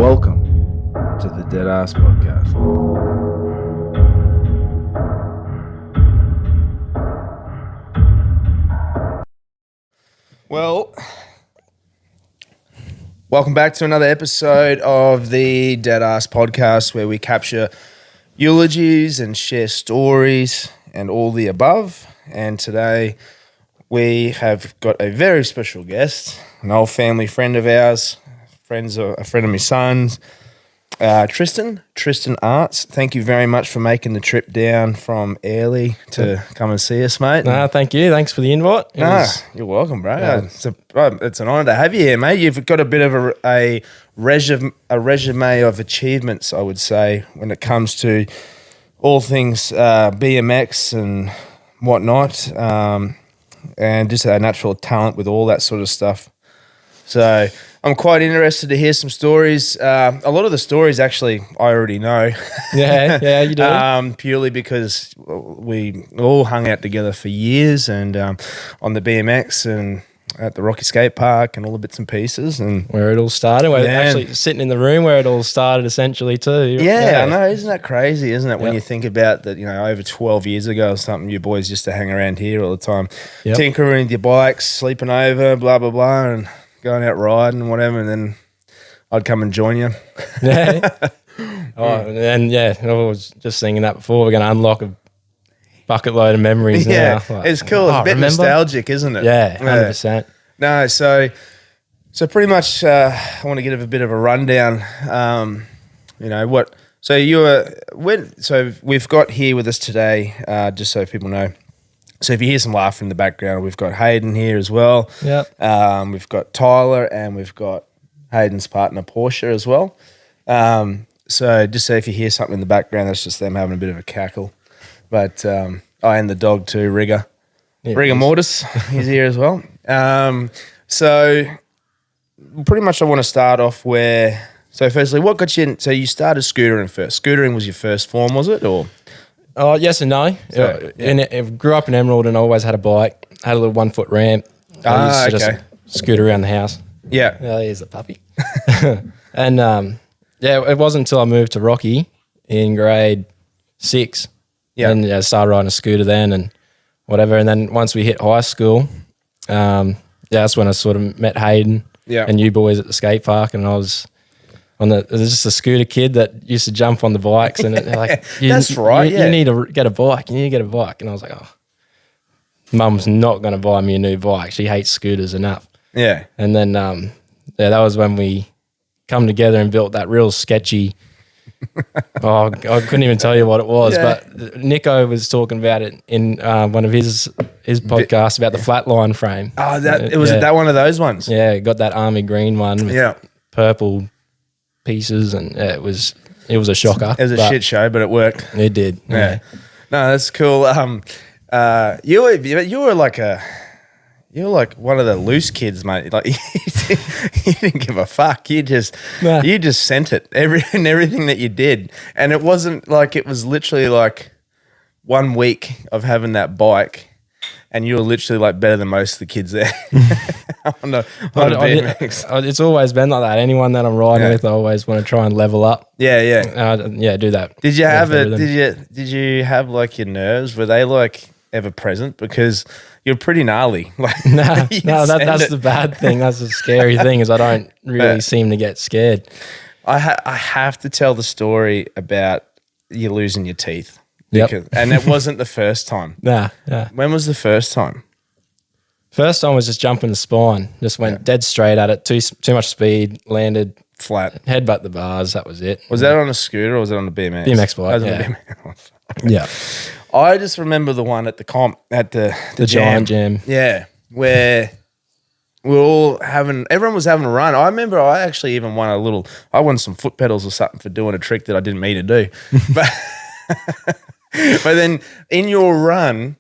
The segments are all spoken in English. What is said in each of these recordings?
Welcome to the Deadass podcast. Well, welcome back to another episode of the Deadass podcast, where we capture eulogies and share stories and all the above. And today we have got a very special guest, an old family friend of ours, a friend of my son's, Tristan Aarts. Thank you very much for making the trip down from Airlie to come and see us, mate. No, thank you. Thanks for the invite. You're welcome, bro. Yeah. It's an honour to have you here, mate. You've got a bit of a resume of achievements, I would say, when it comes to all things BMX and whatnot, and just a natural talent with all that sort of stuff. So I'm quite interested to hear some stories. A lot of the stories, actually, I already know. Yeah, you do. Purely because we all hung out together for years, and on the BMX and at the Rocky Skate Park and all the bits and pieces. And where it all started. We're actually sitting in the room where it all started, essentially, too. Yeah, I know. Isn't that crazy, isn't it? When you think about that, over 12 years ago or something, you boys used to hang around here all the time, tinkering with your bikes, sleeping over, blah, blah, blah, and going out riding and whatever, and then I'd come and join you. Yeah. I was just thinking that before. We're going to unlock a bucket load of memories now. Like, it's cool. It's a bit nostalgic, isn't it? Yeah, 100%. No, so pretty much I want to give a bit of a rundown. So we've got here with us today, just so people know. So if you hear some laughter in the background, we've got Hayden here as well. Yeah. We've got Tyler, and we've got Hayden's partner, Portia, as well. So just so if you hear something in the background, that's just them having a bit of a cackle. But I and the dog too, Rigor Mortis, he's here as well. So pretty much I want to start off so firstly, what got you in? So you started scootering first. Scootering was your first form, was it, or? Oh, yes and no. So, I grew up in Emerald and always had a bike. Had a little 1 foot ramp. I used to just scoot around the house. Yeah. Here's the puppy. And it wasn't until I moved to Rocky in grade 6. Yeah. And I started riding a scooter then and whatever. And then once we hit high school, that's when I sort of met Hayden and you boys at the skate park, and I was just a scooter kid that used to jump on the bikes, and they're like, that's right. You need to get a bike. You need to get a bike. And I was like, Mum's not going to buy me a new bike. She hates scooters enough. Yeah. And then, that was when we come together and built that real sketchy. I couldn't even tell you what it was, but Nico was talking about it in one of his podcasts about the flatline frame. Oh, was it that one of those ones? Yeah, got that army green one with purple pieces, and it was a shocker. It was a shit show, but it worked. It did. Yeah. No, that's cool. You were like one of the loose kids, mate. Like you didn't give a fuck. You just sent it. Everything that you did, and it wasn't like it was literally like 1 week of having that bike. And you were literally like better than most of the kids there. It's always been like that. Anyone that I'm riding with, I always want to try and level up. Yeah. Do that. Did you have Did you have like your nerves? Were they like ever present? Because you're pretty gnarly. Like, that's the bad thing. That's the scary thing, is I don't really seem to get scared. I have to tell the story about you losing your teeth. Yep. And it wasn't the first time. Nah. When was the first time? First time was just jumping the spine. Just went dead straight at it. Too much speed. Landed flat. Headbutt the bars. That was it. Was that on a scooter or was it on a BMX? BMX bike. Yeah. I just remember the one at the comp at the Giant Jam. Yeah, where everyone was having a run. I remember I actually even I won some foot pedals or something for doing a trick that I didn't mean to do, but. But then in your run,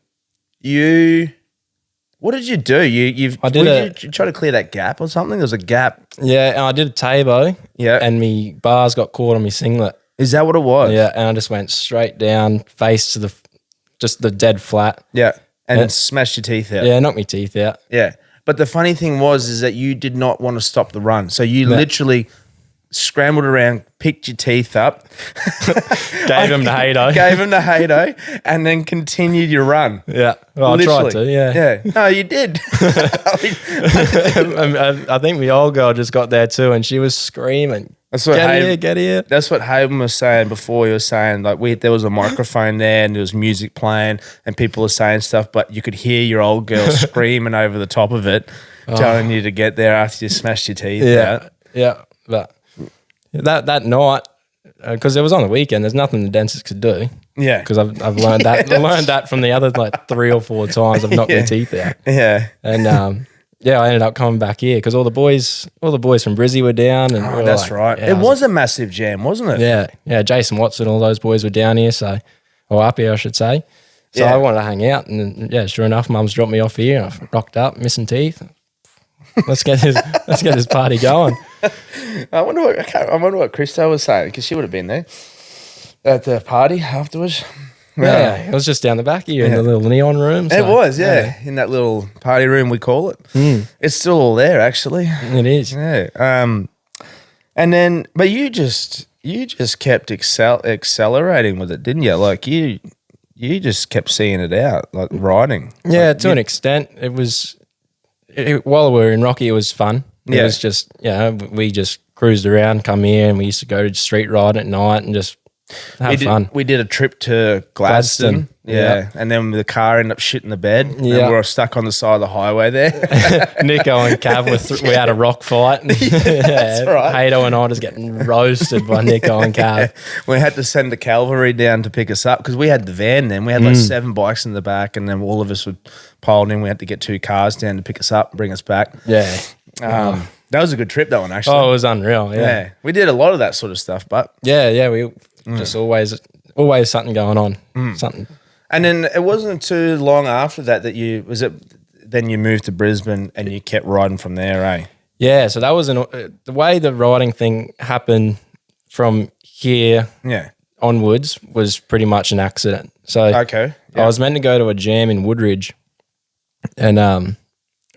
what did you do? You try to clear that gap or something? There was a gap. Yeah, and I did a tabo. Yeah. And me bars got caught on my singlet. Is that what it was? Yeah, and I just went straight down, face to the dead flat. Yeah. And smashed your teeth out. Yeah, knocked my teeth out. Yeah. But the funny thing is that you did not want to stop the run. So you literally scrambled around, picked your teeth up, Gave him the halo. gave him the halo, and then continued your run. Yeah. Well, I tried to, yeah. Yeah. No, you did. I think the old girl just got there too, and she was screaming, That's what get here. That's what Hayden was saying before. He was saying like there was a microphone there and there was music playing and people were saying stuff, but you could hear your old girl screaming over the top of it, telling you to get there after you smashed your teeth out. Yeah. But that night, because it was on the weekend, there's nothing the dentist could do. Yeah. Because I've learned that. I learned that from the other like 3 or 4 times I've knocked my teeth out. Yeah. And I ended up coming back here because all the boys from Brizzy were down. And we were That's like, right. yeah, It was a massive jam, wasn't it? Yeah. Jason Watson, all those boys were down here, or up here, I should say. So Yeah. I wanted to hang out, and sure enough, Mum's dropped me off here, and I rocked up, missing teeth. Let's get this party going. I wonder what Christo was saying because she would have been there at the party afterwards. Yeah, it was just down the back here in the little neon room. It was, in that little party room we call it. It's still all there, actually. It is. Yeah. And then, but you just kept accelerating with it, didn't you? Like you just kept seeing it out, like riding. Yeah, like, to an extent. It was while we were in Rocky, it was fun. It was just we just cruised around, come here, and we used to go to street ride at night and just have fun. We did a trip to Gladstone. Yeah. And then the car ended up shitting the bed. And we were stuck on the side of the highway there. Nico and Cav, we had a rock fight. That's right. Hato and I just getting roasted by Nico and Cav. We had to send the cavalry down to pick us up because we had the van then. We had like 7 bikes in the back and then all of us were piled in. We had to get 2 cars down to pick us up and bring us back. Yeah. That was a good trip, that one, actually. Oh, it was unreal. Yeah. We did a lot of that sort of stuff, but... Yeah, we just always something going on. Something. And then it wasn't too long after that then you moved to Brisbane and you kept riding from there, eh? Yeah, so that was the way the riding thing happened from here onwards was pretty much an accident. So okay, I was meant to go to a jam in Woodridge, and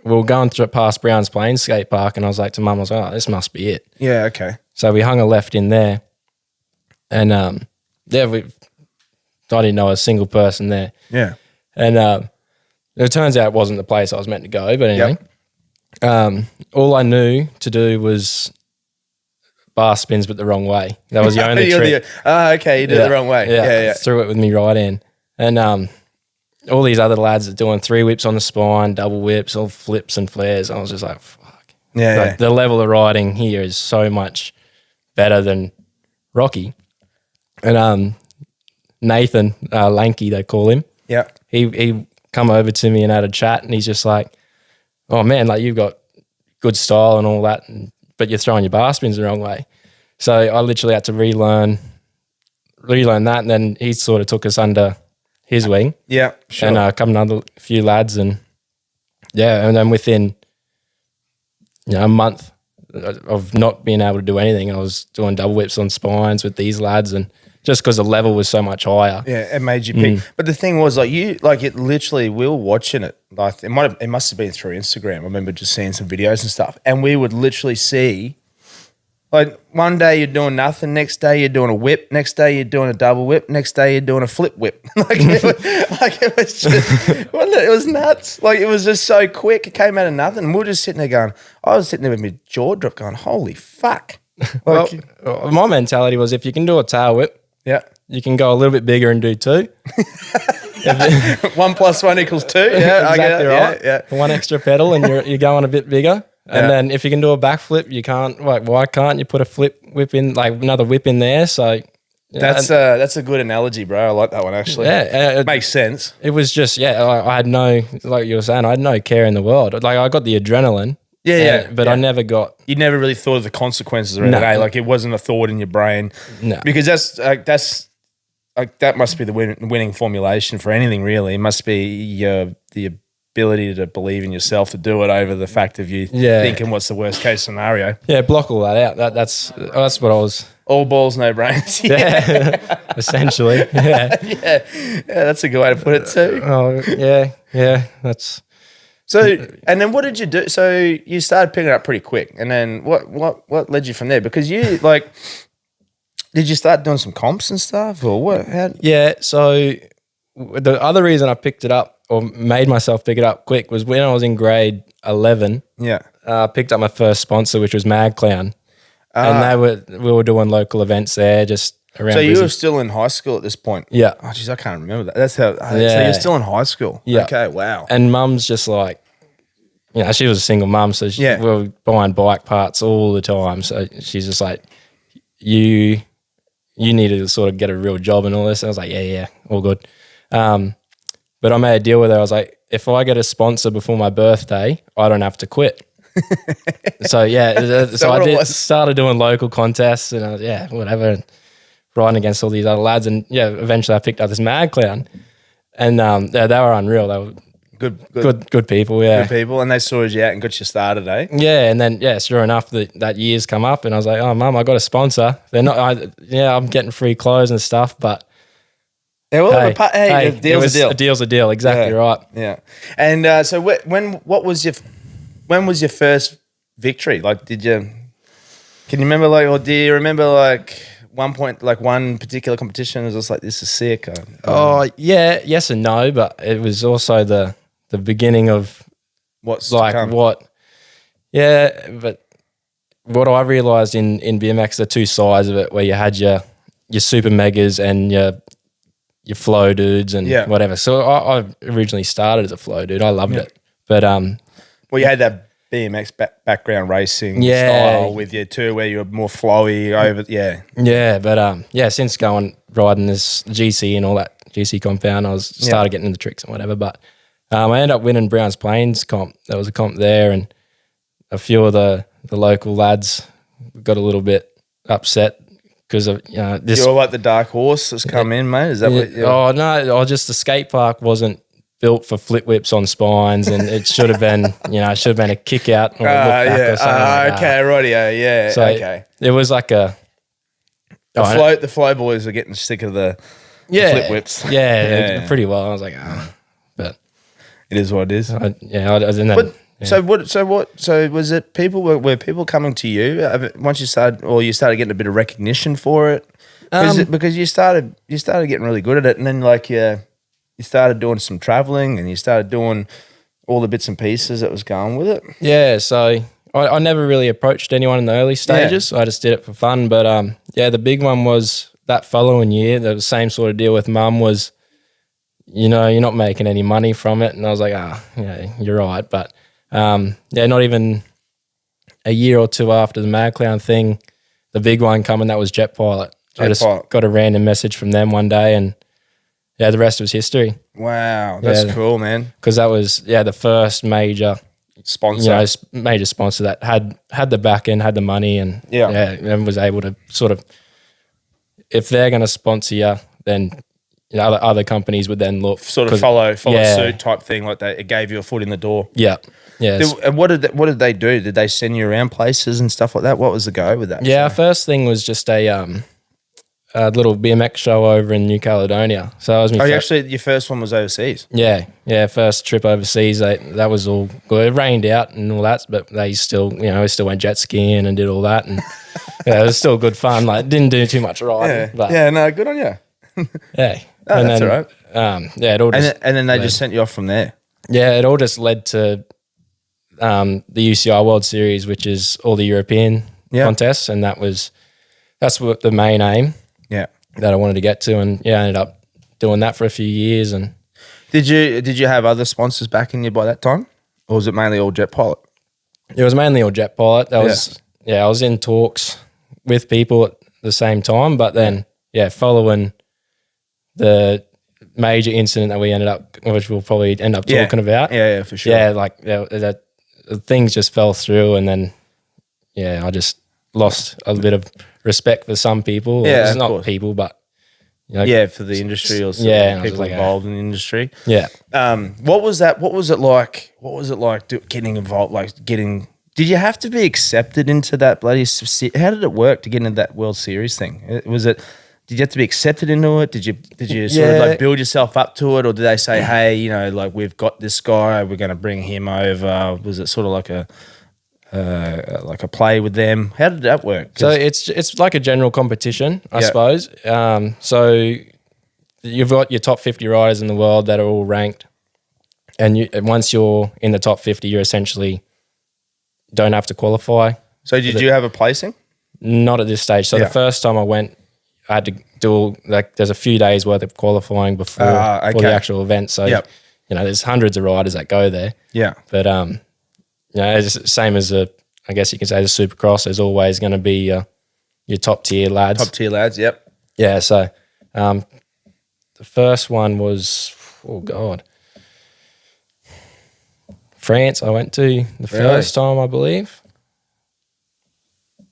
we were going past Browns Plains skate park, and I was like to Mum, I was like, oh, this must be it. Yeah, okay. So we hung a left in there, and I didn't know a single person there. Yeah. And it turns out it wasn't the place I was meant to go, but anyway. All I knew to do was bar spins, but the wrong way. That was the only trick. Okay, you did it the wrong way. Yeah. Threw it with me right in. And all these other lads are doing 3 whips on the spine, double whips, all flips and flares. I was just like, fuck. Yeah. The level of riding here is so much better than Rocky. And Nathan, Lanky, they call him. Yeah. He come over to me and had a chat, and he's just like, oh man, like you've got good style and all that, but you're throwing your bar spins the wrong way. So I literally had to relearn that, and then he sort of took us under his wing. Yeah, sure. And a couple other few lads, and and then within a month of not being able to do anything, I was doing double whips on spines with these lads, and just because the level was so much higher. Yeah, it made you pick. But the thing was, it literally, we were watching it. Like it must have been through Instagram. I remember just seeing some videos and stuff, and we would literally see, like one day you're doing nothing, next day you're doing a whip, next day you're doing a double whip, next day you're doing a flip whip. It was just, it was nuts. Like it was just so quick. It came out of nothing. And we were just sitting there going, I was sitting there with my jaw dropped, going, holy fuck. Well, my mentality was if you can do a tail whip, you can go a little bit bigger and do 2. 1 + 1 = 2. Yeah, exactly right. Yeah. 1 extra pedal and you're going a bit bigger. And then if you can do a backflip, you can't. Like, why can't you put a flip whip in, like another whip in there? So that's a good analogy, bro. I like that one actually. Yeah, it makes sense. It was just I had no, like you were saying, I had no care in the world. Like I got the adrenaline. But I never got. You never really thought of the consequences of it. Like it wasn't a thought in your brain. No, because that must be the winning formulation for anything, really. It must be the ability to believe in yourself to do it over the fact of you thinking what's the worst case scenario. Yeah, block all that out. That's what I was. All balls, no brains. Essentially. Yeah, that's a good way to put it too. Oh yeah. That's. So, and then what did you do? So you started picking it up pretty quick, and then what led you from there? Because you like, did you start doing some comps and stuff, or what? Yeah. So the other reason I picked it up or made myself pick it up quick was when I was in grade 11. Yeah. I picked up my first sponsor, which was Mad Clown, and we were doing local events there, just around. So you were still in high school at this point? Yeah. Oh, geez, I can't remember that. That's how. So Yeah. you're still in high school? Yeah. Okay. Wow. And Mum's just like, she was a single mum, so we were buying bike parts all the time. So she's just like, you need to sort of get a real job and all this. And I was like, yeah, all good. But I made a deal with her. I was like, if I get a sponsor before my birthday, I don't have to quit. So I started doing local contests and whatever, riding against all these other lads. And eventually I picked up this Mad Clown, and they were unreal. They were good people. Yeah, good people, and they sorted you out and got you started, eh? Yeah, and then sure enough, that year's come up, and I was like, oh, Mum, I got a sponsor. They're not. I'm getting free clothes and stuff, but. A deal's a deal. A deal's a deal. Exactly right. Yeah. And so when was your first victory? Like, can you remember or do you remember one point, one particular competition was just like, this is sick? Yes and no, but it was also the beginning of what's but what I realised in BMX, the two sides of it, where you had your super megas and your flow dudes and whatever. So I originally started as a flow dude. I loved it. But you had that BMX background racing style with you too, where you were more flowy over. Yeah. But since riding this GC and all that GC compound, I started getting into tricks and whatever. But I ended up winning Browns Plains comp. There was a comp there, and a few of the local lads got a little bit upset because of this. You're like the dark horse that's come in, mate. Is that what? Oh no! Just the skate park wasn't built for flip whips on spines, and it should have been, it should have been a kick out or a look back or something. Okay, rightio, yeah. So okay. It was like the flow boys are getting sick of the flip whips. Yeah, pretty well. I was like, but it is what it is. So was it people? Were people coming to you once you started getting a bit of recognition for it? Because you started getting really good at it, and then you started doing some traveling, and you started doing all the bits and pieces that was going with it. Yeah, so I never really approached anyone in the early stages. Yeah. I just did it for fun. But the big one was that following year. The same sort of deal with Mum was, you're not making any money from it, and I was like, you're right, but. Not even a year or two after the Mad Clown thing, the big one coming, that was Jet Pilot. I just got a random message from them one day, and the rest was history. Wow, that's cool, man. Because that was the first major sponsor, major sponsor that had the back end, had the money, and and was able to sort of, if they're going to sponsor you, then other companies would then look sort of follow suit type thing, like it gave you a foot in the door. Yeah. And what did they do? Did they send you around places and stuff like that? What was the go with that? Yeah, our first thing was just a little BMX show over in New Caledonia. So that was your first one was overseas. Yeah, first trip overseas. That was all good. It rained out and all that, but they still, we still went jet skiing and did all that, and it was still good fun. Like, didn't do too much riding. Good on you. Yeah. Oh, and that's all right. It all just and then they just sent you off from there. Yeah, it all just led to the UCI World Series, which is all the European contests, and that's what the main aim. Yeah, that I wanted to get to, and I ended up doing that for a few years. And did you have other sponsors backing you by that time, or was it mainly all Jet Pilot? It was mainly all Jet Pilot. I was in talks with people at the same time, but then following the major incident that we ended up, which we'll probably end up talking about. Yeah, for sure. Things just fell through, and then I just lost a bit of respect for some people. Yeah, it's not people, but for the industry or people involved in the industry. Yeah. What was that? What was it like? What was it like getting involved? Did you have to be accepted into that bloody? How did it work to get into that World Series thing? Was it Did you have to be accepted into it? Did you sort of like build yourself up to it, or did they say, hey, you know, like we've got this guy, we're going to bring him over? Was it sort of like a play with them? How did that work? So it's like a general competition, I suppose. So you've got your top 50 riders in the world that are all ranked, and once you're in the top 50, you essentially don't have to qualify. So did you have a placing? Not at this stage. So the first time I went, I had to do there's a few days worth of qualifying before the actual event. So you know, there's hundreds of riders that go there. Yeah. But you know, it's the same as I guess you can say the Supercross. There's always going to be your top tier lads. Top tier lads. Yep. Yeah. So the first one was France. I went to the first time, I believe.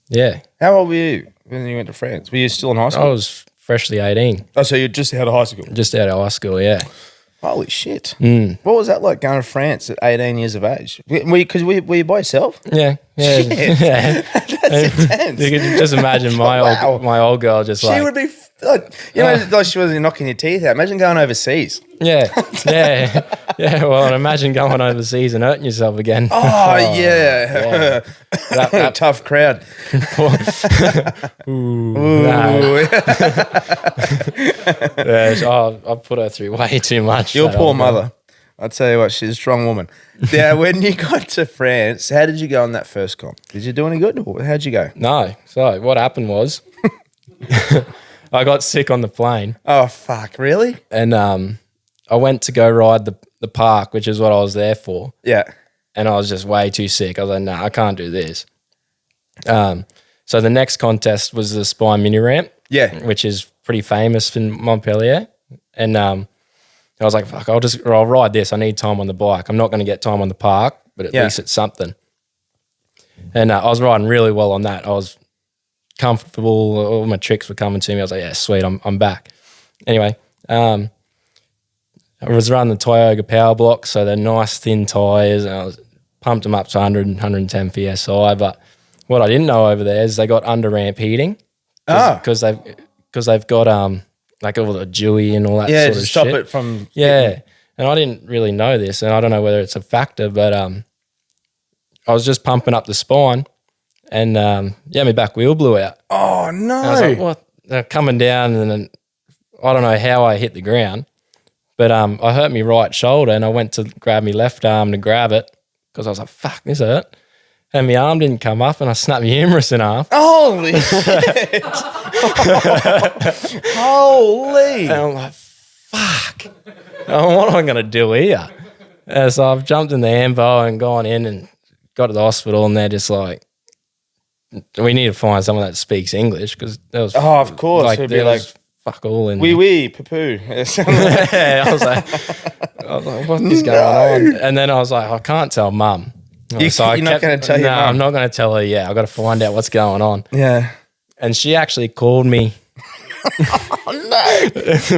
Yeah. How old were you when you went to France? Were you still in high school? I was freshly 18. Oh, so you're just out of high school? Just out of high school, yeah. Holy shit. What was that like going to France at 18 years of age? Were you by yourself? Yeah. Shit. Yeah. That's intense. You could just imagine my old girl just she would be, like she wasn't knocking your teeth out. Imagine going overseas. Yeah. Well, and imagine going overseas and hurting yourself again. Oh yeah. That tough crowd. Ooh. No. I put her through way too much. Your poor mother. I'll tell you what, she's a strong woman. Yeah, when you got to France, how did you go on that first comp? Did you do any good? Or how'd you go? No. So what happened was I got sick on the plane. Oh, fuck, really? And I went to go ride the park, which is what I was there for. Yeah. And I was just way too sick. I was like, nah, I can't do this. So the next contest was the Spine Mini Ramp. Yeah. Which is pretty famous in Montpellier. And I was like, fuck, I'll ride this. I need time on the bike. I'm not going to get time on the park, but at least it's something. And I was riding really well on that. I was comfortable. All my tricks were coming to me. I was like, yeah, sweet, I'm back. Anyway, I was running the Tioga Power Block, so they're nice thin tyres, and I was pumped them up to 100, 110 PSI. But what I didn't know over there is they got under ramp heating because they've got like all the dewy and all that sort of shit. Yeah, to stop it from... Yeah, and I didn't really know this, and I don't know whether it's a factor, but I was just pumping up the spine, and my back wheel blew out. Oh, no. And I was like, what? Coming down, and then I don't know how I hit the ground, but I hurt my right shoulder, and I went to grab my left arm to grab it because I was like, fuck, this hurt. And my arm didn't come up, and I snapped my humerus in half. Holy shit. Holy. And I'm like, fuck. What am I going to do here? And so I've jumped in the ambo and gone in and got to the hospital, and they're just like, we need to find someone that speaks English because there was... Oh, of course. Like, it'd be like... Fuck all in Oui, poo-poo. Yeah, I was like, what is going on? And then I was like, I can't tell mum. You're not going to tell your mum? No, I'm not going to tell her yet. I've got to find out what's going on. Yeah. And she actually called me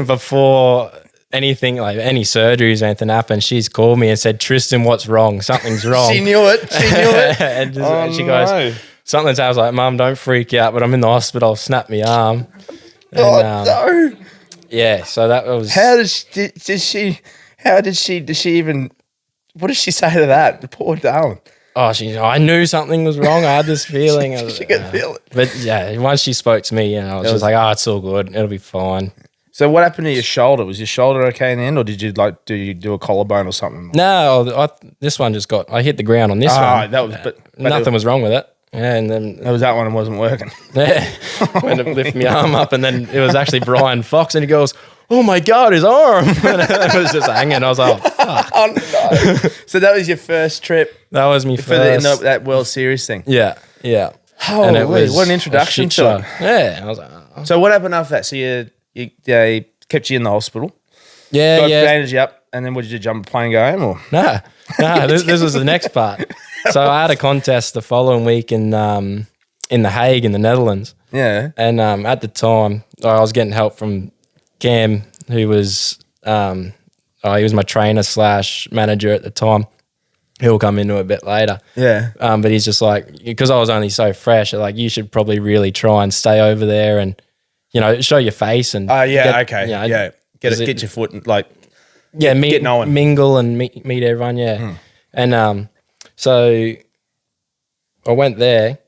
before anything, like any surgeries or anything happened. She's called me and said, Tristan, what's wrong? Something's wrong. She knew it. and she goes, something's. I was like, Mum, don't freak out, but I'm in the hospital. I'll snap my arm. And, no. Yeah, so that was... Did she even... What did she say to that? The poor darling. Oh, I knew something was wrong. I had this feeling. She could feel it. But yeah, once she spoke to me, I was just like, it's all good. It'll be fine. So what happened to your shoulder? Was your shoulder okay in the end, or did you do a collarbone or something? No, this one just I hit the ground on this one. That was, but nothing was wrong with it. Yeah, and then it was that one that wasn't working. Yeah, went to lift my arm up, and then it was actually Brian Fox, and he goes, "Oh my God, his arm!" And it was just hanging. I was like, "Oh fuck!" Oh no! So that was your first trip. That was me first for that World Series thing. Yeah. Holy, what an introduction to it. Yeah, I was like, oh. So what happened after that? So they kept you in the hospital. Yeah, bandaged you up, and then what, did you jump a plane and go home, or? No. This was the next part. So I had a contest the following week in The Hague in the Netherlands. Yeah. And at the time, I was getting help from Cam, who was he was my trainer / manager at the time. He'll come into it a bit later. Yeah. But he's just like, because I was only so fresh, like, you should probably really try and stay over there and show your face and get your foot and like meet, no one. mingle and meet everyone. Yeah, and so I went there,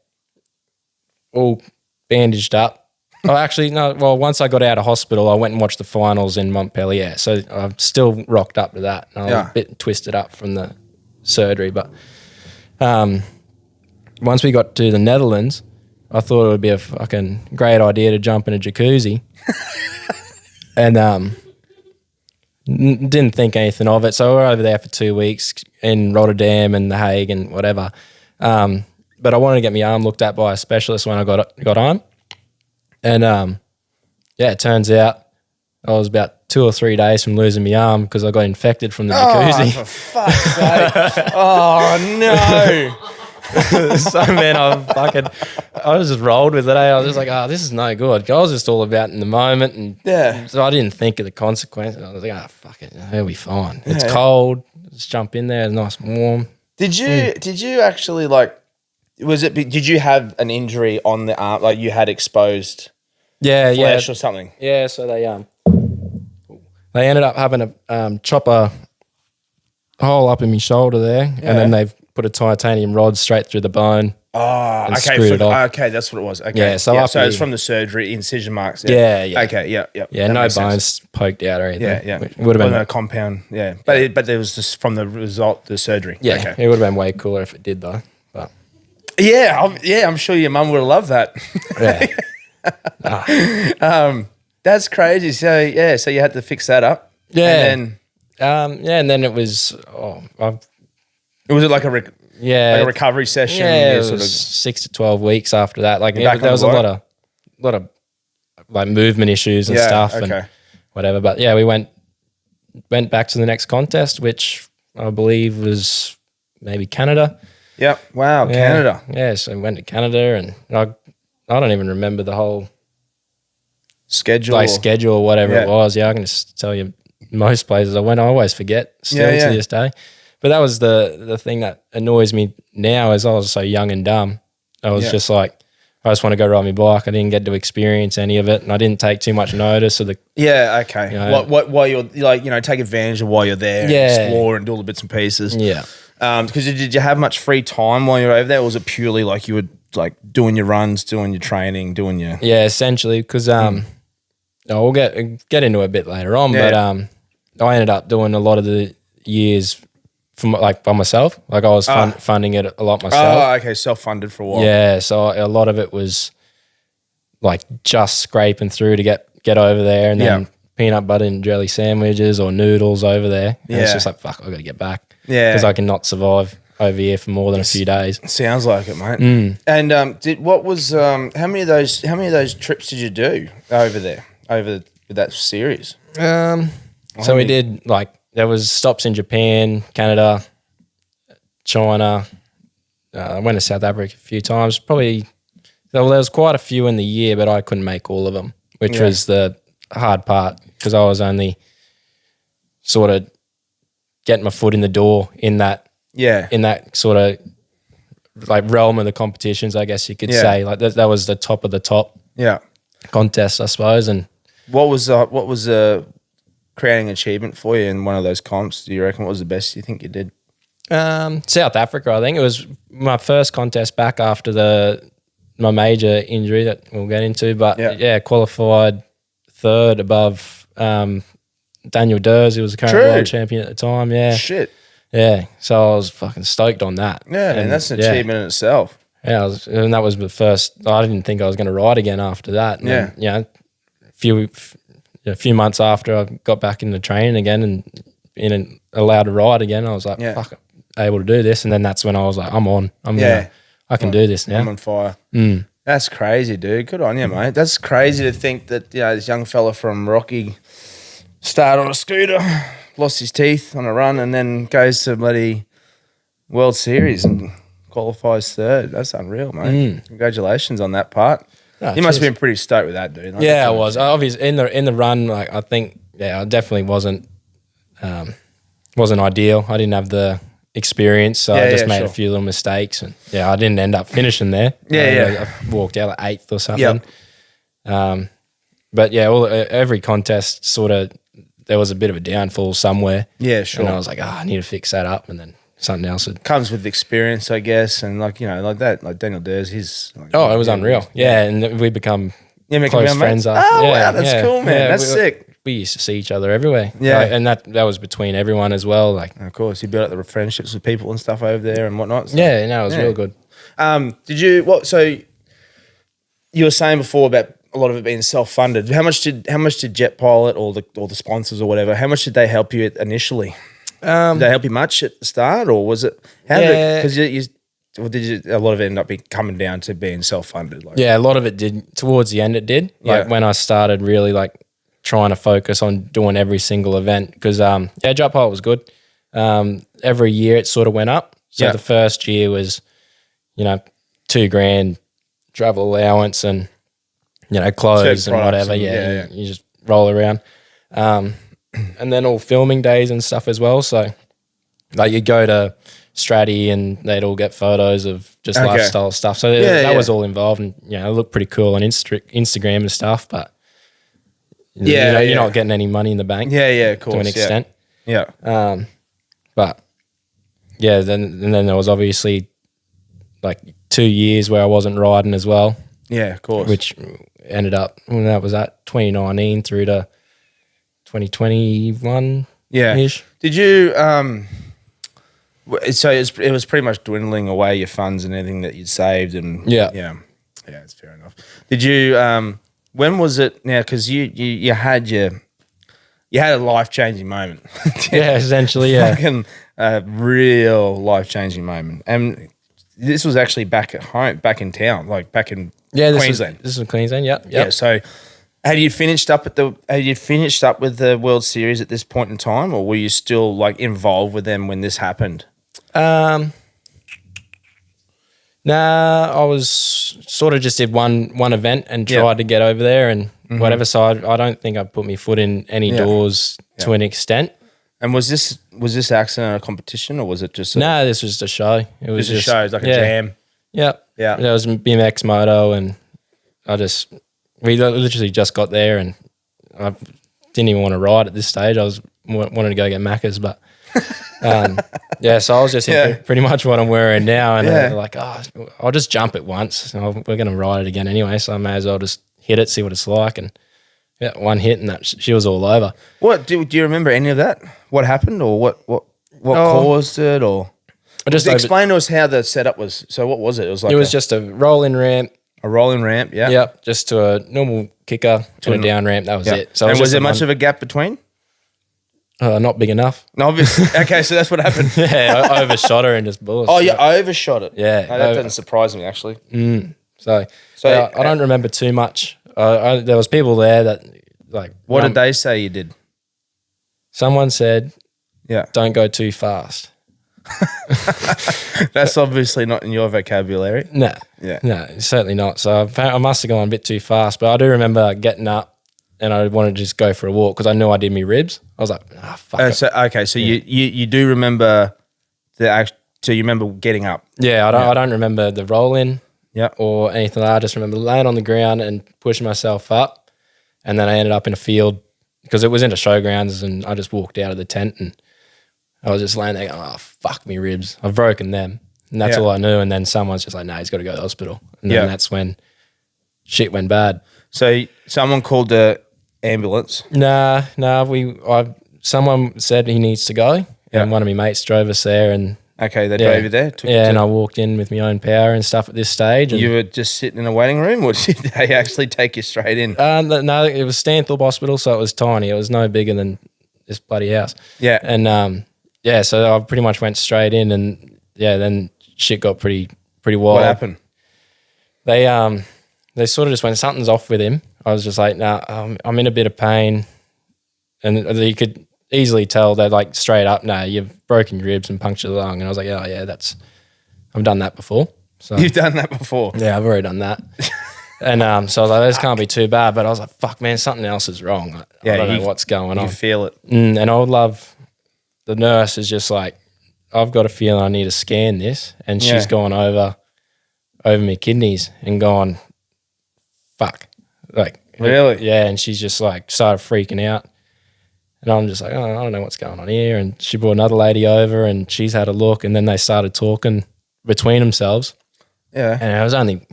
all bandaged up. Oh, actually, no. Well, once I got out of hospital, I went and watched the finals in Montpellier. So I've still rocked up to that. And I was a bit twisted up from the surgery. But once we got to the Netherlands, I thought it would be a fucking great idea to jump in a jacuzzi. And didn't think anything of it. So we were over there for 2 weeks in Rotterdam and The Hague and whatever. But I wanted to get my arm looked at by a specialist when I got home. And it turns out I was about 2 or 3 days from losing my arm because I got infected from the jacuzzi. Oh, for fuck's sake. Oh, no. So, man, I was just rolled with it. I was just like, this is no good. I was just all about in the moment. And so I didn't think of the consequences. I was like, fuck it. It'll be fine. It's cold. Just jump in there. It's nice and warm. Did you actually did you have an injury on the arm? Like you had exposed flesh or something? Yeah, so they ended up having a chop a hole up in my shoulder there, and then they've put a titanium rod straight through the bone. Oh, okay. Screwed it off. Okay, that's what it was. Okay. Yeah, so it's from the surgery, incision marks. Yeah. Okay, yeah. Yeah, no bones poked out or anything. Yeah. It would have been a compound. Yeah, but there was just from the result, the surgery. Yeah, okay. It would have been way cooler if it did though. But I'm sure your mum would have loved that. Yeah. That's crazy. So you had to fix that up. Yeah. And and then it was. was it like a recovery session? Yeah, it was 6 to 12 weeks after that. Like there was a lot of like movement issues and stuff and whatever. But yeah, we went back to the next contest, which I believe was maybe Canada. Yep. Wow, Canada. Yeah, so we went to Canada, and I don't even remember the whole schedule or whatever it was. Yeah, I can just tell you most places I went. I always forget still to this day. But that was the thing that annoys me now is I was so young and dumb. I was just like, I just want to go ride my bike. I didn't get to experience any of it, and I didn't take too much notice of the. Yeah, okay. While you're take advantage of while you're there, explore and do all the bits and pieces. Yeah. Because did you have much free time while you were over there, or was it purely like you were like doing your runs, doing your training, doing your? Yeah, essentially, because we'll get into it a bit later on, but I ended up doing a lot of the years by myself. Like I was funding it a lot myself. Oh, okay, self-funded for a while. Yeah, so a lot of it was like just scraping through to get over there, and then peanut butter and jelly sandwiches or noodles over there. And it's just like, fuck, I got to get back. Yeah, because I cannot survive over here for more than a few days. Sounds like it, mate. And how many of those trips did you do over there with that series? So we did there was stops in Japan, Canada, China. I went to South Africa a few times. Probably there was quite a few in the year, but I couldn't make all of them, which was the hard part because I was only sort of getting my foot in the door in that sort of like realm of the competitions, I guess you could say. Like that was the top of the top contest, I suppose. And what was creating achievement for you in one of those comps? Do you reckon what was the best you think you did? South Africa, I think. It was my first contest back after my major injury that we'll get into. But qualified third above Daniel Durs, who was the current world champion at the time. Yeah. Shit. Yeah. So I was fucking stoked on that. Yeah, and that's an achievement in itself. Yeah, and that was the first. I didn't think I was going to ride again after that. And then, a few months after I got back into training again and allowed to ride again, I was like, fuck, able to do this. And then that's when I was like, I'm on. I can do this now. I'm on fire. That's crazy, dude. Good on you, mate. That's crazy to think that this young fella from Rocky started on a scooter, lost his teeth on a run, and then goes to bloody World Series and qualifies third. That's unreal, mate. Congratulations on that part. You must have been pretty stoked with that, dude. I was. Obviously, in the run, I think, I definitely wasn't ideal. I didn't have the experience, so I just made a few little mistakes, and I didn't end up finishing there. I walked out like 8th or something. But yeah, every contest sort of, there was a bit of a downfall somewhere. Yeah, sure. And I was like, I need to fix that up, and then something else would comes with experience, I guess, and like that, like Daniel Dares, he's like, it was unreal. Yeah, and we become close friends after. Oh wow, that's cool, man. That's sick. We used to see each other everywhere. Yeah, and that was between everyone as well. Like, of course, you built up the friendships with people and stuff over there and whatnot. So. Yeah, no, it was real good. Did you So you were saying before about a lot of it being self-funded. How much did Jet Pilot or the sponsors or whatever? How much did they help you initially? Did they help you much at the start, or was it? Because did a lot of it end up coming down to being self-funded? Like? Yeah, a lot of it did. Towards the end, it did. Like when I started really like trying to focus on doing every single event, because Jet Pilot was good. Every year it sort of went up. So the first year was, $2,000 travel allowance and clothes and whatever. You just roll around. And then all filming days and stuff as well. So like you go to Stratty and they'd all get photos of just lifestyle stuff. So that was all involved, and it looked pretty cool on Instagram and stuff, but you're not getting any money in the bank. Yeah, of course. To an extent. Yeah. But yeah, then there was obviously like 2 years where I wasn't riding as well. Yeah, of course. Which ended up, that was at 2019 through to 2021 ish. Did you so it was pretty much dwindling away your funds and anything that you'd saved, and yeah, it's fair enough. Did you when was it now, because you had a life-changing moment. Yeah, essentially, yeah. Fucking a real life-changing moment. And this was actually back at home, back in town, like back in Queensland. This was Queensland, yep. Yeah, so had you finished up with the World Series at this point in time, or were you still like involved with them when this happened? Nah, I was sort of just did one event and tried to get over there and whatever. So I don't think I put my foot in any doors to an extent. And was this accident a competition, or was it just? This was just a show. It was just a show. It was like a jam. Yeah. There was BMX moto, and we literally just got there, and I didn't even want to ride at this stage. I wanted to go get Macca's, but so I was just in pretty much what I'm wearing now, and I'm like, I'll just jump it once. We're going to ride it again anyway, so I may as well just hit it, see what it's like, and one hit, and that she was all over. What do you remember any of that? What happened, or what caused it, or just explain to us how the setup was? So what was it? It was just a rolling ramp. A rolling ramp, yeah. Yep, just to a normal kicker to a down ramp. That was it. So was there much of a gap between? Not big enough. No, obviously. Okay, so that's what happened. I overshot her and just bullshit. Oh, you overshot it. Yeah. No, that doesn't surprise me, actually. So I don't remember too much. There was people there that like. What did they say you did? Someone said, don't go too fast. That's obviously not in your vocabulary. No. Yeah. No, certainly not. So I must have gone a bit too fast, but I do remember getting up and I wanted to just go for a walk because I knew I did my ribs. I was like, fuck it. So you do remember so you remember getting up? Yeah, I don't remember the roll-in or anything like that. I just remember laying on the ground and pushing myself up, and then I ended up in a field because it was into showgrounds, and I just walked out of the tent and I was just laying there going, fuck me ribs. I've broken them. And that's all I knew. And then someone's just like, he's got to go to the hospital. And then that's when shit went bad. So someone called the ambulance? Nah. Someone said he needs to go. And one of my mates drove us there. And okay, they drove you there? And I walked in with my own power and stuff at this stage. And you were just sitting in a waiting room, or did they actually take you straight in? No, it was Stanthorpe Hospital, so it was tiny. It was no bigger than this bloody house. Yeah. And so I pretty much went straight in, and then shit got pretty wild. What happened? They sort of just went, something's off with him. I was just like, I'm in a bit of pain, and you could easily tell that like straight up, you've broken your ribs and punctured the lung, and I was like, I've done that before. So you've done that before? Yeah, I've already done that. And so I was like, this can't be too bad, but I was like, fuck man, something else is wrong. I don't know what's going on. You feel it. And I would love. The nurse is just like, I've got a feeling I need to scan this. And she's gone over my kidneys and gone, fuck. Like, Really? Yeah, and she's just like started freaking out. And I'm just like, oh, I don't know what's going on here. And she brought another lady over and she's had a look, and then they started talking between themselves. Yeah. And I was only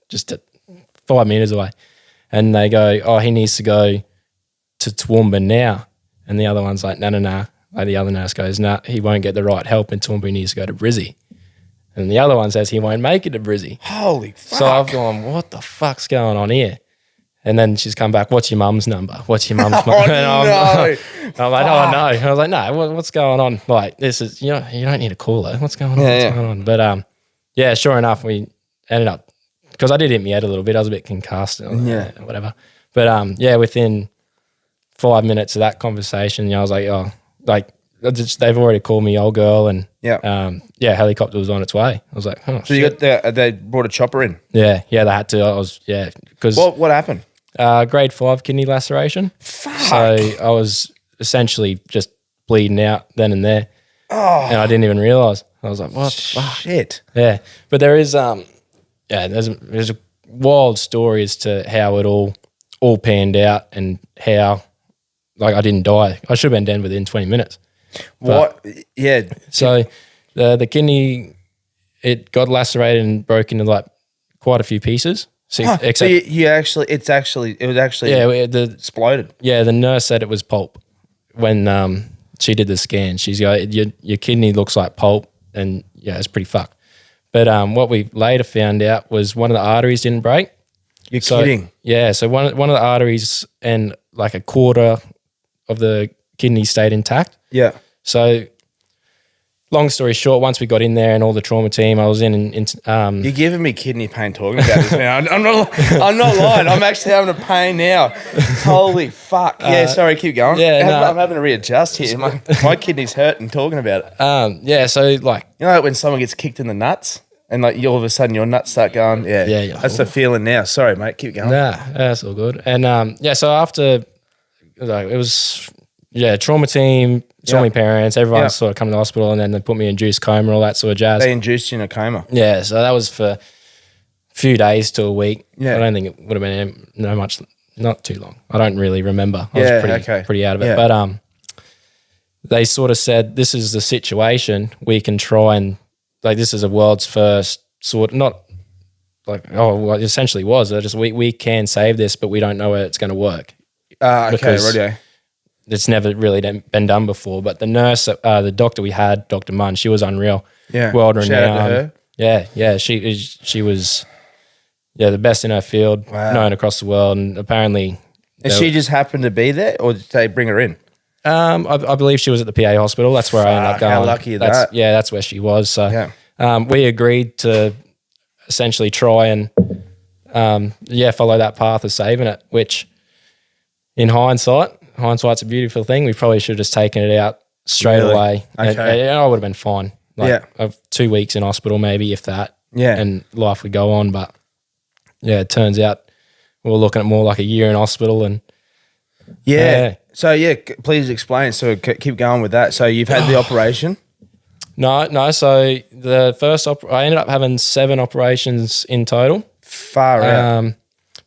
just 5 meters away. And they go, oh, he needs to go to Toowoomba now. And the other one's like, no. Like the other nurse goes, no, he won't get the right help in Toowoomba. He needs to go to Brizzy. And the other one says he won't make it to Brizzy. Holy fuck. So I've gone, what the fuck's going on here? And then she's come back, what's your mum's number? What's your mum's number? Oh, And I'm no. like, no, I know. And I was like, no, what's going on? Like, this is, you don't need to call her. What's going on? Yeah, What's going on? But yeah, sure enough, we ended up, because I did hit my head a little bit. I was a bit concussed. Whatever. But yeah, within 5 minutes of that conversation, I was like, oh, like, they've already called me old girl, and helicopter was on its way. I was like, oh, so you got they brought a chopper in? Yeah, they had to. Because what happened? Grade 5 kidney laceration. Fuck. So I was essentially just bleeding out then and there, and I didn't even realize. I was like, what? Shit. Yeah, but there is there's a wild story as to how it all panned out and how, like, I didn't die. I should have been dead within 20 minutes. What? Yeah. So the kidney, it got lacerated and broke into like quite a few pieces. So, So it was actually exploded. Yeah, the nurse said it was pulp when she did the scan. She's like, your kidney looks like pulp, and yeah, it's pretty fucked. But what we later found out was one of the arteries didn't break. You're kidding? Yeah, so one of the arteries and like a quarter of the kidney stayed intact. Yeah. So, long story short, once we got in there and all the trauma team, I was in you're giving me kidney pain talking about this, man. I'm not lying. I'm actually having a pain now. Holy fuck. Yeah, sorry, keep going. Yeah, I'm having to readjust here. My kidney's hurting talking about it. yeah, so like, you know, like when someone gets kicked in the nuts and like all of a sudden your nuts start going. Yeah. That's the feeling now. Sorry, mate. Keep going. Nah, that's all good. And so after, like, it was, trauma team, saw my parents, everyone sort of come to the hospital, and then they put me in induced coma, all that sort of jazz. They induced you in a coma. Yeah, so that was for a few days to a week. Yeah. I don't think it would have been not too long. I don't really remember. I was pretty out of it. Yeah. But they sort of said, this is the situation. We can try and, like, this is a world's first sort of, not like, well, it essentially was. They're just, we can save this, but we don't know where it's going to work. Okay, radio. It's never really been done before. But the nurse, the doctor we had, Dr. Munn, she was unreal. Yeah. World renowned. Shout out to her. Yeah. She was the best in her field, known across the world, and apparently. And she just happened to be there, or did they bring her in? I believe she was at the PA hospital. That's where I ended up going. How lucky is that? Yeah, that's where she was. So we agreed to essentially try and follow that path of saving it, which in hindsight's a beautiful thing. We probably should have just taken it out straight away. Okay. And I would have been fine. Of 2 weeks in hospital, maybe, if that. Yeah. And life would go on. But yeah, it turns out we were looking at more like a year in hospital. And So please explain. So keep going with that. So you've had the operation. No. So the first I ended up having 7 operations in total. Far out.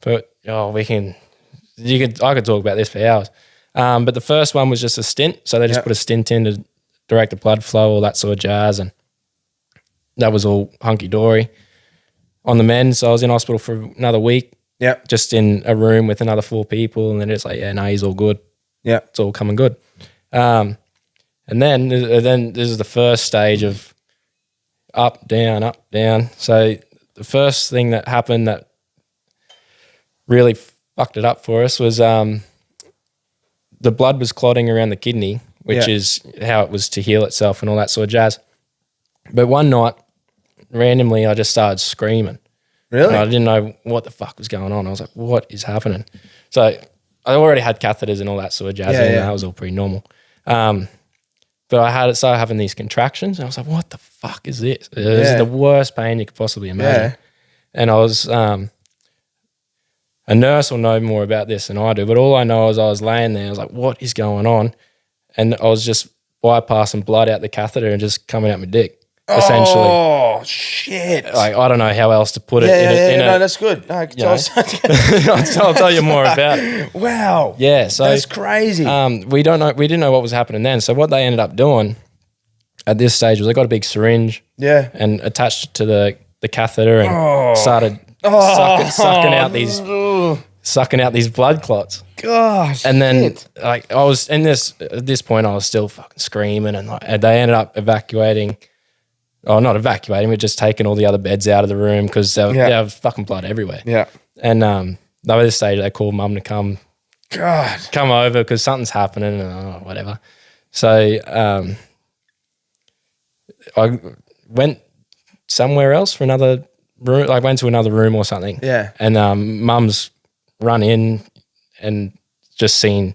But I could talk about this for hours. But the first one was just a stint. So they just put a stint in to direct the blood flow, all that sort of jazz. And that was all hunky-dory. On the mend, so I was in hospital for another week. Yeah. Just in a room with another 4 people. And then it's like, he's all good. Yeah. It's all coming good. And then this is the first stage of up, down, up, down. So the first thing that happened that really fucked it up for us was the blood was clotting around the kidney, which is how it was to heal itself and all that sort of jazz. But one night, randomly, I just started screaming. Really? And I didn't know what the fuck was going on. I was like, what is happening? So I already had catheters and all that sort of jazz, and that was all pretty normal. But I started having these contractions, and I was like, what the fuck is this? This is the worst pain you could possibly imagine. Yeah. And I was, a nurse will know more about this than I do, but all I know is I was laying there, I was like, what is going on? And I was just bypassing blood out the catheter and just coming out my dick. essentially. Oh, shit. Like, I don't know how else to put it. No, that's good. No, I'll tell you more about it. Wow. Yeah, so that's crazy. we didn't know what was happening then. So what they ended up doing at this stage was they got a big syringe and attached it to the catheter and started sucking out these blood clots. Gosh. And then like I was at this point I was still fucking screaming and they ended up evacuating. Oh, not evacuating, but just taking all the other beds out of the room because there was fucking blood everywhere. Yeah. And at this stage they called mum to come over because something's happening and whatever. So I went somewhere else for another room. I went to another room or something. Yeah. And mum's run in and just seen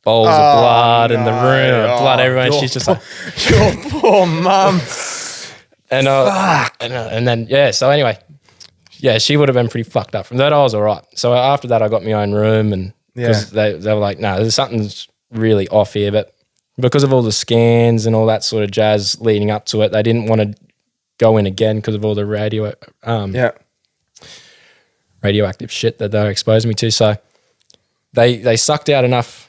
bowls of blood in the room, blood everywhere. And she's just like, your poor mum. And then so anyway, she would have been pretty fucked up. From that, I was all right. So after that, I got my own room, and because they were like, no, there's something's really off here. But because of all the scans and all that sort of jazz leading up to it, they didn't want to go in again because of all the radioactive shit that they were exposing me to. So they sucked out enough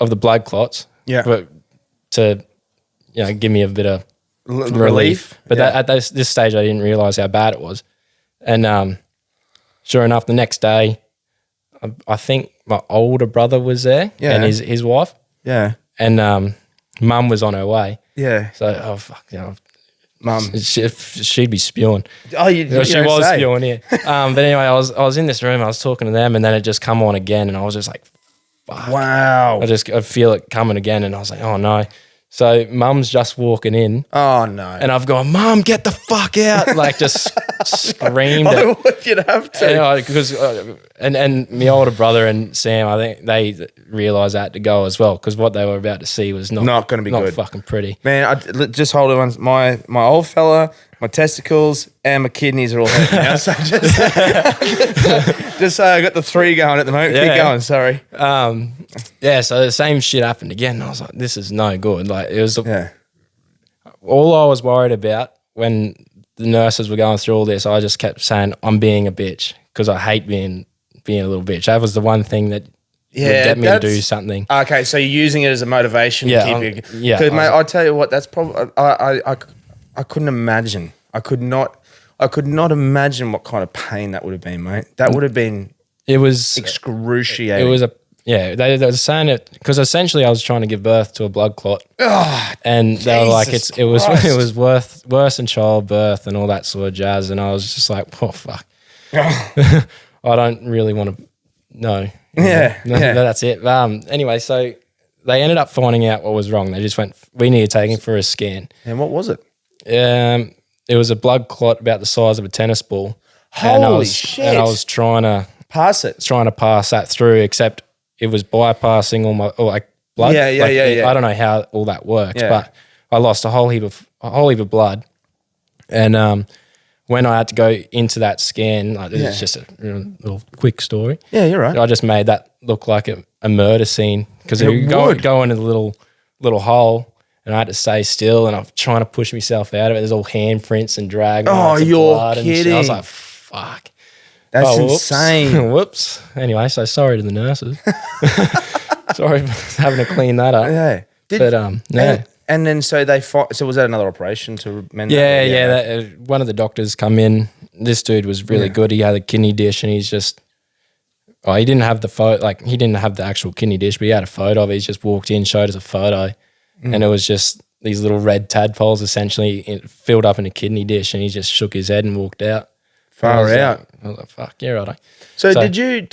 of the blood clots, to give me a bit of relief. But at this stage, I didn't realize how bad it was. And sure enough, the next day, I think my older brother was there and his wife. Yeah. And mum was on her way. Yeah. So, mum. She'd be spewing. Oh, she was spewing, yeah. But anyway, I was in this room, I was talking to them, and then it just come on again, and I was just like, fuck. Wow. I feel it coming again, and I was like, oh no. So mum's just walking in. Oh no. And I've gone, Mum, get the fuck out. Like just screamed. I would you'd have to. Because and my older brother and Sam, I think they realised I had to go as well because what they were about to see was not going to be good. Fucking pretty. Man, just hold on. My old fella, my testicles and my kidneys are all hurting now. So just say I got the 3 going at the moment. Keep going, sorry. So the same shit happened again. And I was like, this is no good. Like it was all I was worried about when the nurses were going through all this, I just kept saying, I'm being a bitch because I hate being a little bitch. That was the one thing that would get me to do something. Okay, so you're using it as a motivation to keep you. Yeah. Because, mate, I'll tell you what, that's probably, I couldn't imagine. I could not imagine what kind of pain that would have been, mate. That would have been excruciating. It was they were saying it because essentially I was trying to give birth to a blood clot, and they were like, it was worse than childbirth and all that sort of jazz, and I was just like, oh fuck, I don't really want to know. That's it. Anyway, so they ended up finding out what was wrong. They just went, we need to take him for a scan. And what was it? It was a blood clot about the size of a tennis ball. Holy shit! And I was trying to pass that through, except it was bypassing all my blood. I don't know how all that works, but I lost a whole heap of blood. And when I had to go into that scan, like this is just a little quick story. Yeah, you're right. I just made that look like a murder scene because you go into the little hole. And I had to stay still, and I'm trying to push myself out of it. There's all handprints and drag marks and blood and shit. I was like, fuck. That's insane. Whoops. Anyway, so sorry to the nurses. Sorry for having to clean that up. Yeah. And then so was that another operation to mend that? Yeah. One of the doctors come in. This dude was really good. He had a kidney dish, and he's just he didn't have the photo, like he didn't have the actual kidney dish, but he had a photo of it. He just walked in, showed us a photo. And it was just these little red tadpoles essentially filled up in a kidney dish, and he just shook his head and walked out. Far out. I was like, fuck, yeah, right. So did you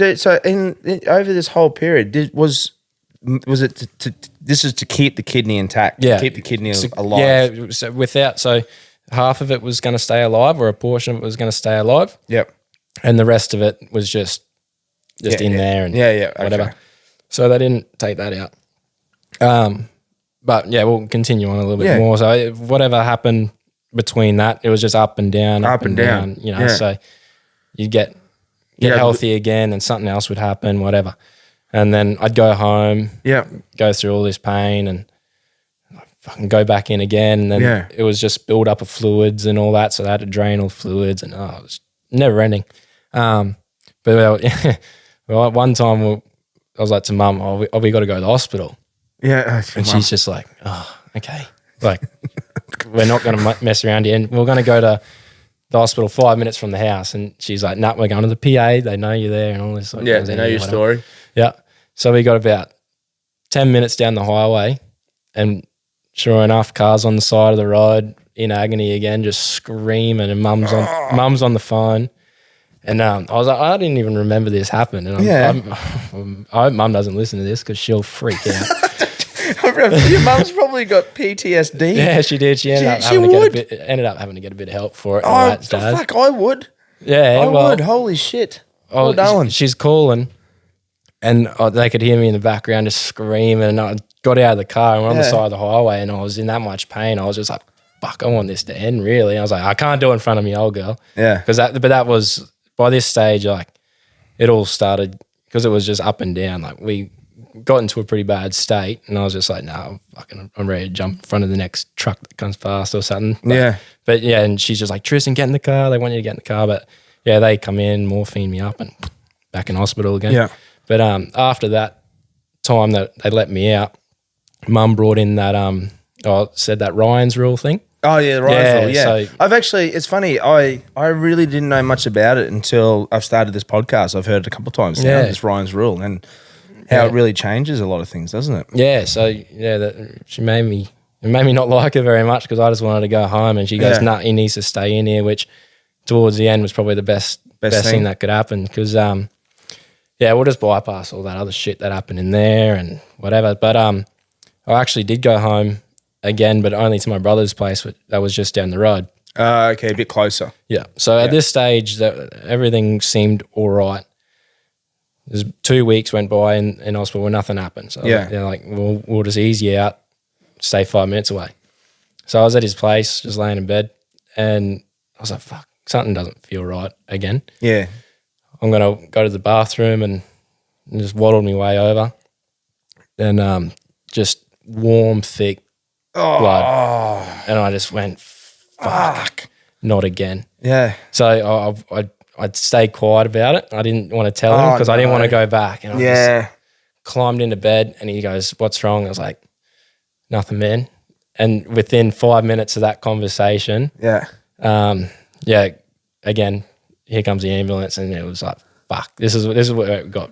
in over this whole period, was it this is to keep the kidney intact, keep the kidney alive? Yeah, so half of it was going to stay alive, or a portion of it was going to stay alive. Yep. And the rest of it was just in there and whatever. Okay. So they didn't take that out. But yeah, we'll continue on a little bit more. So whatever happened between that, it was just up and down. So you'd get healthy again and something else would happen, whatever. And then I'd go home, go through all this pain and fucking go back in again. And then Yeah. it was just build up of fluids and all that. So they had to drain all the fluids and it was never ending. But well, one time I was like to mum, we got to go to the hospital. Yeah. And she's just like, oh, okay. Like, we're not going to mess around here. And we're going to go to the hospital 5 minutes from the house. And she's like, nah, we're going to the PA. They know you're there and all this. Yeah, they know your story. Yeah. So we got about 10 minutes down the highway and sure enough, cars on the side of the road in agony again, just screaming and mum's on the phone. And I was like, I didn't even remember this happened. And I hope mum doesn't listen to this because she'll freak out. Your mum's probably got PTSD. Yeah, she did. She ended up having to get a bit of help for it. Oh, fuck, I would. Yeah, I would. Holy shit. Well done. She's calling and they could hear me in the background just screaming. And I got out of the car and we're on the side of the highway and I was in that much pain. I was just like, fuck, I want this to end really. I was like, I can't do it in front of me old girl. Yeah. But that was, by this stage, like it all started because it was just up and down. Like we got into a pretty bad state and I was just like, no, I'm ready to jump in front of the next truck that comes past or something. But yeah, and she's just like, Tristan, get in the car. They want you to get in the car. But yeah, they come in, morphine me up and back in hospital again. Yeah. But after that time that they let me out, mum brought in that, said that Ryan's rule thing. Oh, yeah, the Ryan's rule, yeah. So, I've actually, it's funny, I really didn't know much about it until I've started this podcast. I've heard it a couple of times now, this Ryan's rule, and how it really changes a lot of things, doesn't it? Yeah, so yeah, it made me not like her very much because I just wanted to go home and she goes, nah, he needs to stay in here, which towards the end was probably the best thing that could happen because, we'll just bypass all that other shit that happened in there and whatever. But I actually did go home again, but only to my brother's place that was just down the road. Okay, a bit closer. Yeah. So at this stage, everything seemed all right. There's 2 weeks went by in hospital where nothing happened. So they're like, we'll just ease you out, stay 5 minutes away. So I was at his place, just laying in bed, and I was like, fuck, something doesn't feel right again. Yeah. I'm going to go to the bathroom and just waddled my way over. And just warm, thick blood. And I just went, fuck, not again. Yeah. So I'd stayed quiet about it. I didn't want to tell him because I didn't want to go back. And I just climbed into bed and he goes, what's wrong? I was like, nothing, man. And within 5 minutes of that conversation, again, here comes the ambulance and it was like, fuck, this is where it got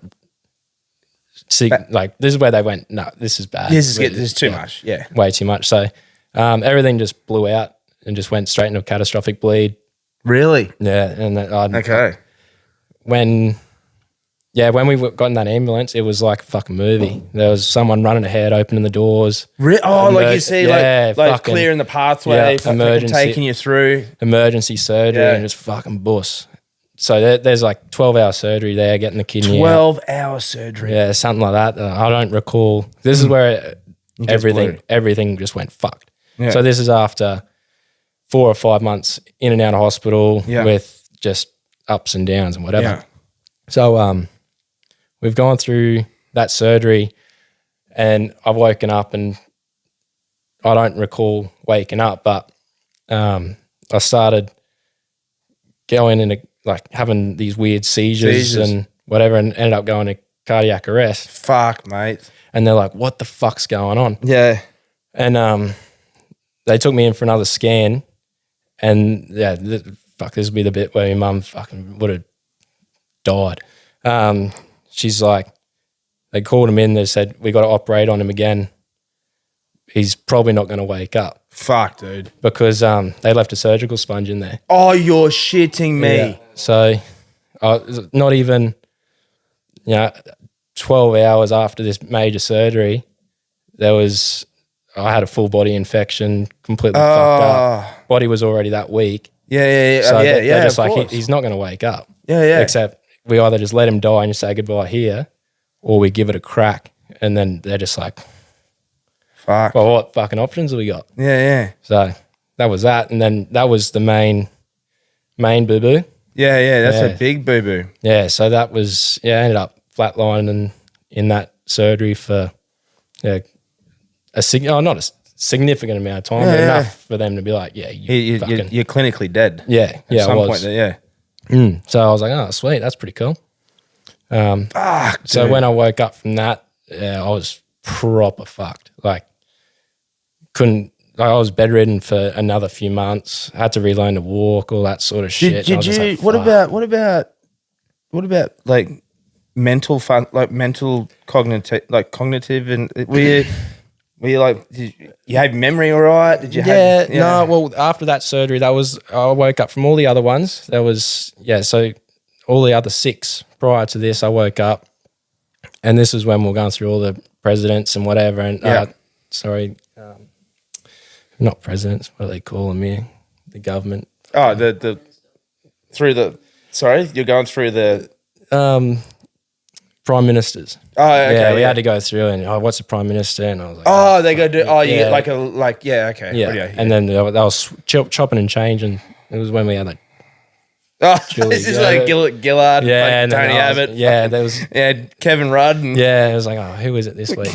sick. Like, this is where they went, no, this is bad. This is too much. Yeah. Way too much. So everything just blew out and just went straight into a catastrophic bleed. Really? Yeah. And okay. When we got in that ambulance, it was like a fucking movie. There was someone running ahead, opening the doors. Like you see, like clearing the pathway, emergency, taking you through. Emergency surgery and just fucking bus. So there's like 12-hour surgery there, getting the kidney 12-hour surgery. Yeah, something like that. I don't recall. This is where everything just went fucked. Yeah. So this is after 4 or 5 months in and out of hospital with just ups and downs and whatever. Yeah. So we've gone through that surgery and I've woken up and I don't recall waking up, but I started going into like having these weird seizures and whatever and ended up going to cardiac arrest. Fuck, mate. And they're like, what the fuck's going on? Yeah. And they took me in for another scan and this would be the bit where my mum fucking would have died. She's like, they called him in, they said, we got to operate on him again. He's probably not going to wake up. Fuck, dude. Because they left a surgical sponge in there. Oh, you're shitting me. Yeah. So not even 12 hours after this major surgery, I had a full body infection, completely fucked up. Body was already that weak. Yeah. So they're just like, he's not going to wake up. Yeah. Except we either just let him die and just say goodbye here, or we give it a crack. And then they're just like, fuck. Well, what fucking options have we got? Yeah. So that was that. And then that was the main boo-boo. Yeah. That's a big boo-boo. Yeah. So that was, I ended up flatlining in that surgery for, not significant amount of time, but enough for them to be like, yeah, You're clinically dead. Yeah, At some point there, So I was like, oh, sweet, that's pretty cool. So when I woke up from that, I was proper fucked. Like, I was bedridden for another few months. I had to relearn to walk, all that sort of shit. Did you? Like, what about like mental fun, like mental cognitive, and were you like, did you have memory all right? Did you? No. Well, after that surgery, I woke up from all the other ones. So all the other 6 prior to this, I woke up, and this is when we're going through all the presidents and whatever. And not presidents. What are they calling me? The government. Oh, you're going through the prime ministers. Oh, okay. Yeah, we had to go through and what's a prime minister? And I was like, they go do. Oh, you get okay. Yeah, and then they was chopping and changing. It was when we had like. Oh, this is like Gillard, and Tony Abbott. There was Kevin Rudd. And it was like, oh, who is it this week?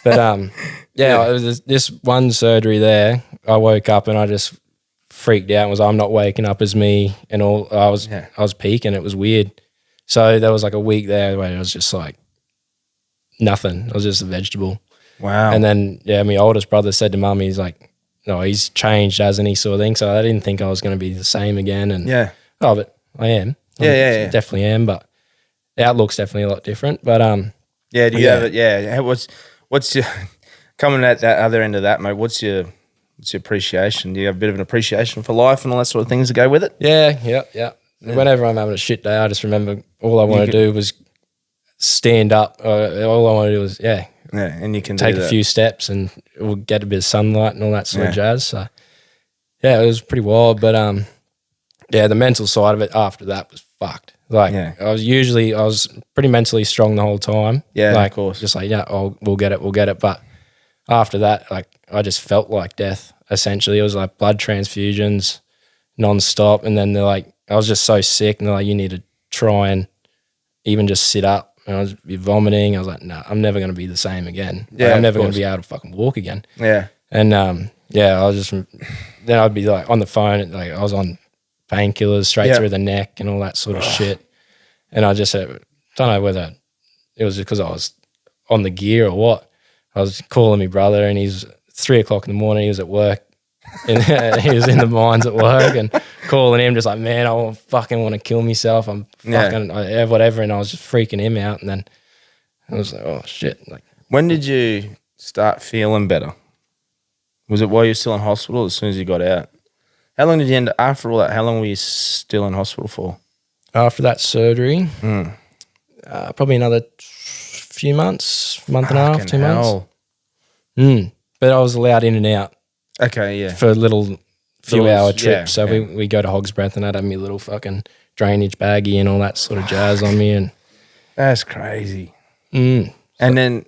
But it was this one surgery there. I woke up and I just freaked out and was I'm not waking up as me and all. I was peaking. It was weird. So there was like a week there where it was just like nothing. I was just a vegetable. Wow. And then my oldest brother said to mum, he's like, no, he's changed, hasn't he, sort of thing. So I didn't think I was going to be the same again. And but I am. I definitely am. But the outlook's definitely a lot different. But do you have it? Yeah. What's your coming at that other end of that, mate? What's your appreciation? Do you have a bit of an appreciation for life and all that sort of things that go with it? Yeah. Whenever I'm having a shit day, I just remember all I want to do was stand up. All I want to do was and you can take a few steps and we'll get a bit of sunlight and all that sort of jazz. So it was pretty wild. But the mental side of it after that was fucked. Like I was pretty mentally strong the whole time. Yeah, like, of course. Just like we'll get it. But after that, like I just felt like death. Essentially, it was like blood transfusions, nonstop, and then they're like, I was just so sick, and they're like, you need to try and even just sit up. And I was vomiting. I was like, no, I'm never going to be the same again. Yeah, I'm never going to be able to fucking walk again. Yeah. And I was just then I'd be like on the phone, like I was on painkillers straight through the neck and all that sort of shit. And I just don't know whether it was because I was on the gear or what. I was calling my brother, and he's 3 o'clock in the morning. He was at work. And he was in the mines at work and calling him just like, man, I fucking want to kill myself. I'm fucking whatever. And I was just freaking him out. And then I was like, oh shit. Like, when did you start feeling better? Was it while you were still in hospital or as soon as you got out? How long did you end after all that? How long were you still in hospital for? After that surgery, probably another few months, month and a half, 2 months. But I was allowed in and out. Okay, yeah. For little few hour trips. So we go to Hog's Breath and I'd have me little fucking drainage baggie and all that sort of jazz on me. And that's crazy. And then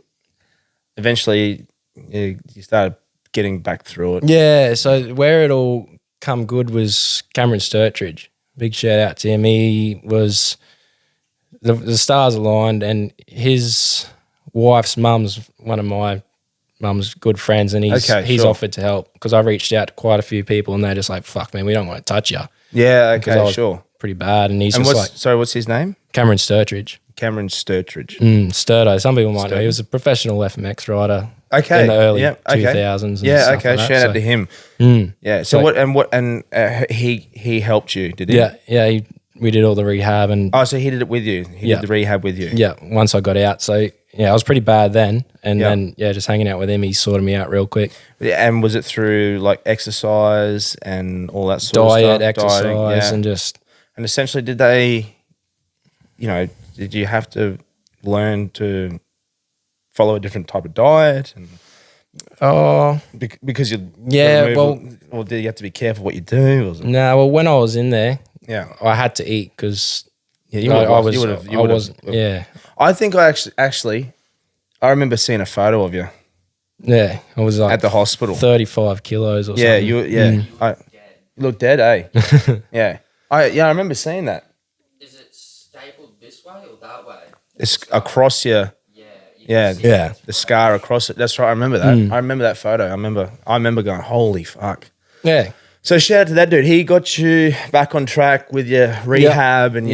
eventually you started getting back through it. Yeah, so where it all come good was Cameron Sturtridge. Big shout out to him. He was the stars aligned, and his wife's mum's one of my mum's good friends, and he's offered to help because I reached out to quite a few people, and they're just like, "Fuck, man, we don't want to touch you." Yeah, okay, sure. Pretty bad, and he's what's his name? Cameron Sturtridge. Cameron Sturtridge. Sturdo. Some people might know. He was a professional FMX rider. Okay. In the early 2000s. Yeah. Okay. Shout out to him. Yeah. So he helped you, did he? Yeah. We did all the rehab and. Oh, so he did it with you. He did the rehab with you. Yeah. Once I got out, so yeah, I was pretty bad then, and then just hanging out with him, he sorted me out real quick. Yeah, and was it through like exercise and all that sort of stuff? Exercise, and essentially, did they, did you have to learn to follow a different type of diet? And because you or did you have to be careful what you do? No, well, when I was in there, I had to eat because I wasn't. Yeah, I think I actually I remember seeing a photo of you. Yeah, I was like at the hospital, 35 kilos or something. You look dead, eh? Yeah, I remember seeing that. Is it stapled this way or that way? It's across your. Yeah, Yeah. the scar across it. That's right. I remember that. I remember that photo. I remember going, holy fuck. Yeah. So shout out to that dude. He got you back on track with your rehab and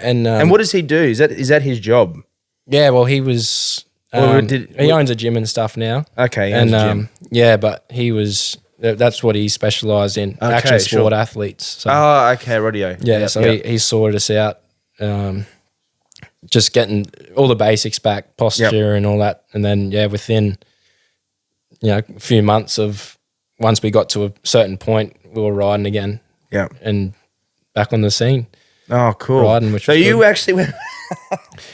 and what does he do? Is that his job? Yeah, well, he was. He owns a gym and stuff now. Okay, he owns a gym. Yeah, but he was. That's what he specialised in. Okay, actual sport sure. athletes. So, okay, radio. yeah, he sorted us out. Just getting all the basics back, posture and all that, and then within a few months of once we got to a certain point, we were riding again. Yeah, and back on the scene. Oh, cool. Riding, which so was you good. actually went.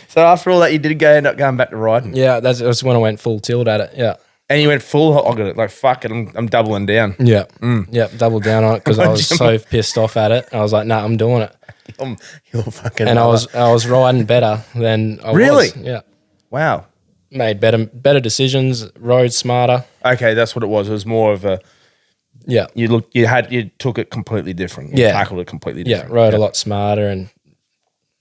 So after all that, you did end up going back to riding. Yeah, that's when I went full tilt at it. Yeah. And you went full. I got it. Like fuck it. I'm doubling down. Yeah, yeah, doubled down on it because I was so pissed off at it. I was like, "Nah, I'm doing it." You're fucking. And I was riding better than I really? was. Yeah. Wow. Made better decisions. Rode smarter. Okay, that's what it was. It was more of a. Yeah. You took it completely different. You tackled it completely different. Yeah, rode a lot smarter and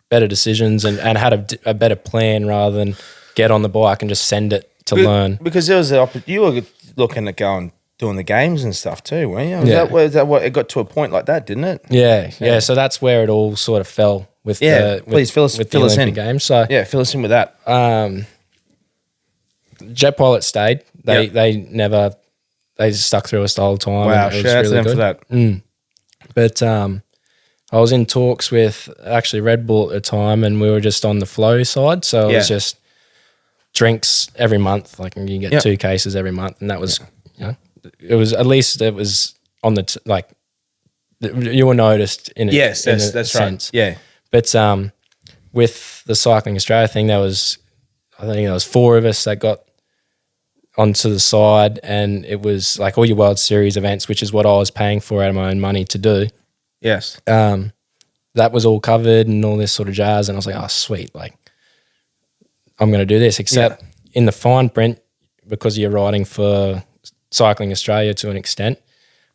better decisions and had a better plan rather than get on the bike and just send it to learn. Because there was you were looking at going doing the games and stuff too, weren't you? Is that what it got to a point like that, didn't it? Yeah. So that's where it all sort of fell with please fill us in. Games. So yeah, fill us in with that. Jet Pilot stayed. They just stuck through us the whole time. Wow, and it was shout out to really them good. for that. But I was in talks with actually Red Bull at the time, and we were just on the flow side. So it was just drinks every month. Like you get 2 cases every month, and that was, it was at least it was on the you were noticed in it. Yes, that's sense. right. Yeah, but with the Cycling Australia thing, I think there was 4 of us that got onto the side, and it was like all your World Series events, which is what I was paying for out of my own money to do. Yes. That was all covered and all this sort of jazz, and I was like, oh, sweet, like I'm going to do this. Except in the fine print, because you're riding for Cycling Australia to an extent,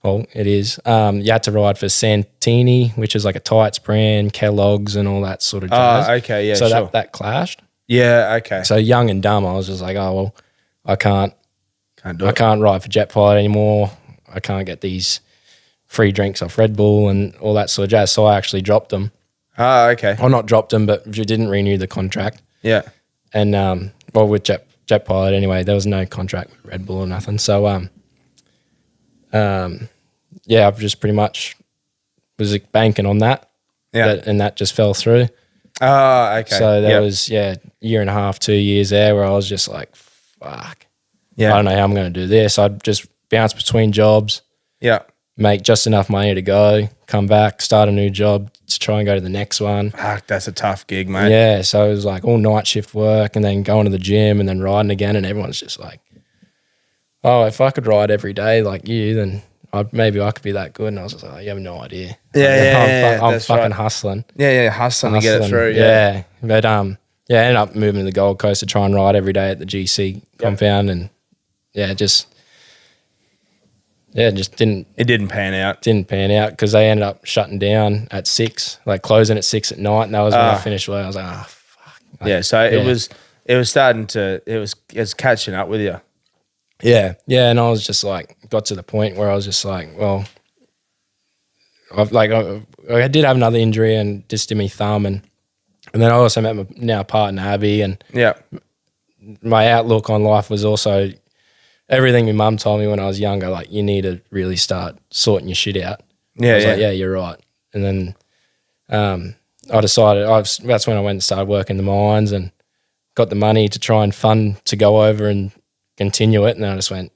well, it is, you had to ride for Santini, which is like a tights brand, Kellogg's and all that sort of jazz. Oh, okay, yeah, so sure. that clashed. Yeah, okay. So young and dumb, I was just like, oh, well, I can't do it. I can't ride for Jet Pilot anymore. I can't get these free drinks off Red Bull and all that sort of jazz. So I actually dropped them. Oh, okay. Well, not dropped them, but you didn't renew the contract. Yeah. And with Jet Pilot anyway, there was no contract with Red Bull or nothing. So I've just pretty much was banking on that. Yeah. And that just fell through. Oh, okay. So there was year and a half, 2 years there where I was just like, fuck. Yeah. I don't know how I'm going to do this. I'd just bounce between jobs. Yeah. Make just enough money to go, come back, start a new job to try and go to the next one. Fuck, that's a tough gig, mate. Yeah, so it was like all night shift work and then going to the gym and then riding again, and everyone's just like, oh, if I could ride every day like you, then maybe I could be that good. And I was just like, you have no idea. I'm fucking hustling. Yeah, hustling to get it through. Yeah. But I ended up moving to the Gold Coast to try and ride every day at the GC compound, and just didn't. It didn't pan out. Didn't pan out because they ended up shutting down at 6, like closing at 6 at night, and that was when I finished work. I was like, fuck. Like, so it was starting to, it was catching up with you. Yeah, and I was just like, got to the point where I was just like, well, I did have another injury and just did my thumb, and then I also met my now partner Abby, and my outlook on life was also everything my mum told me when I was younger, like you need to really start sorting your shit out. I was like, yeah, you're right. And then I decided that's when I went and started working the mines and got the money to try and fund to go over and continue it. And then I just went,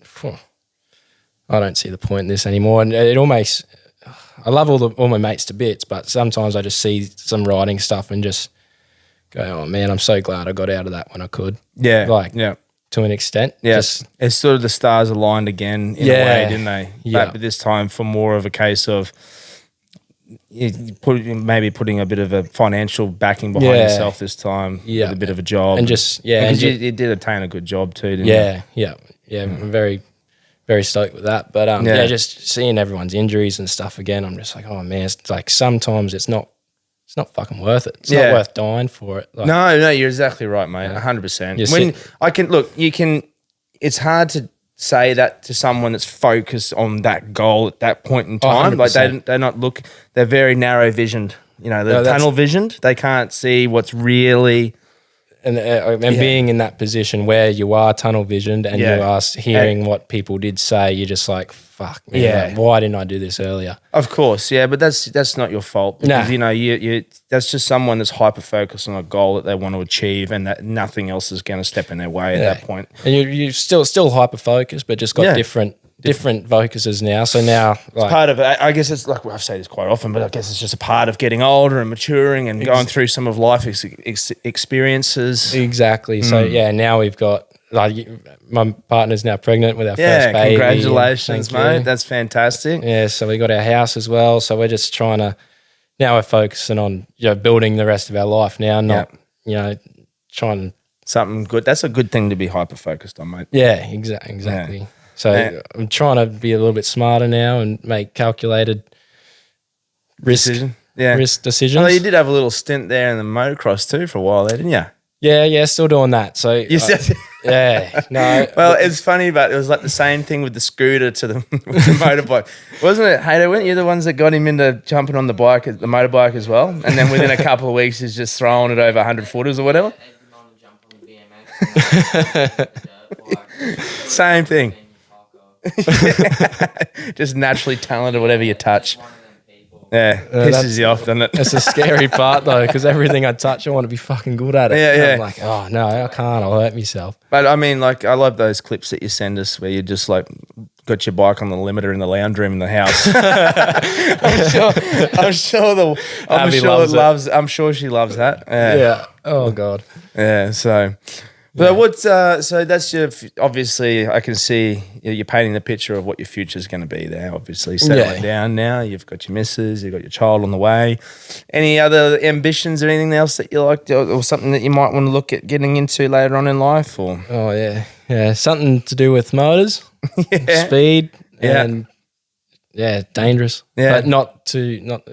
I don't see the point in this anymore. And it all makes, I love all my mates to bits, but sometimes I just see some riding stuff and just go, oh man, I'm so glad I got out of that when I could. Yeah. To an extent. Yes. It's sort of the stars aligned again in a way, didn't they? Yeah. But this time for more of a case of maybe putting a bit of a financial backing behind yourself this time with a bit of a job. And just, because you did obtain a good job too, didn't you? Yeah. I'm very, very stoked with that. But just seeing everyone's injuries and stuff again, I'm just like, oh man, it's like sometimes it's not it's not fucking worth it. It's not worth dying for it. Like, No, you're exactly right, mate. 100%. It's hard to say that to someone that's focused on that goal at that point in time. Like they're very narrow visioned. You know, they're tunnel visioned. They can't see what's really. And being in that position where you are tunnel visioned and you are hearing what people did say, you're just like, fuck, man, like, why didn't I do this earlier? Of course, yeah, but that's not your fault because you know you that's just someone that's hyper focused on a goal that they want to achieve, and that nothing else is going to step in their way at that point. And you're still hyper focused, but just got different focuses now. So now, like, it's part of it. I guess it's like I say this quite often, but I guess it's just a part of getting older and maturing and going through some of life experiences. Exactly. So now we've got, like, my partner's now pregnant with our first baby. Congratulations, mate. That's fantastic. Yeah, so we got our house as well. So we're just trying to, now we're focusing on building the rest of our life now, not trying something good. That's a good thing to be hyper focused on, mate. Yeah, exactly. Yeah. So I'm trying to be a little bit smarter now and make calculated risk decisions. Well, you did have a little stint there in the motocross too for a while there, didn't you? Yeah, still doing that. So no. Well, it's funny, but it was like the same thing with the scooter to the motorbike, wasn't it? Hey, weren't you the ones that got him into jumping on the motorbike as well? And then within a couple of weeks, he's just throwing it over 100 footers or whatever. Same thing. Just naturally talented, whatever you touch. Yeah, pisses you off, doesn't it? It's a scary part though, because everything I touch, I want to be fucking good at it. I'm like, oh no, I can't. I'll hurt myself. But I mean, like, I love those clips that you send us where you just like got your bike on the limiter in the lounge room in the house. I'm sure she loves that. Yeah. Oh God. Yeah. So. But so that's your, obviously I can see you're painting the picture of what your future is going to be there, obviously settling down now. You've got your missus, you've got your child on the way. Any other ambitions or anything else that you like or something that you might want to look at getting into later on in life? Or? Oh, yeah. Something to do with motors, speed, and dangerous. Yeah. But not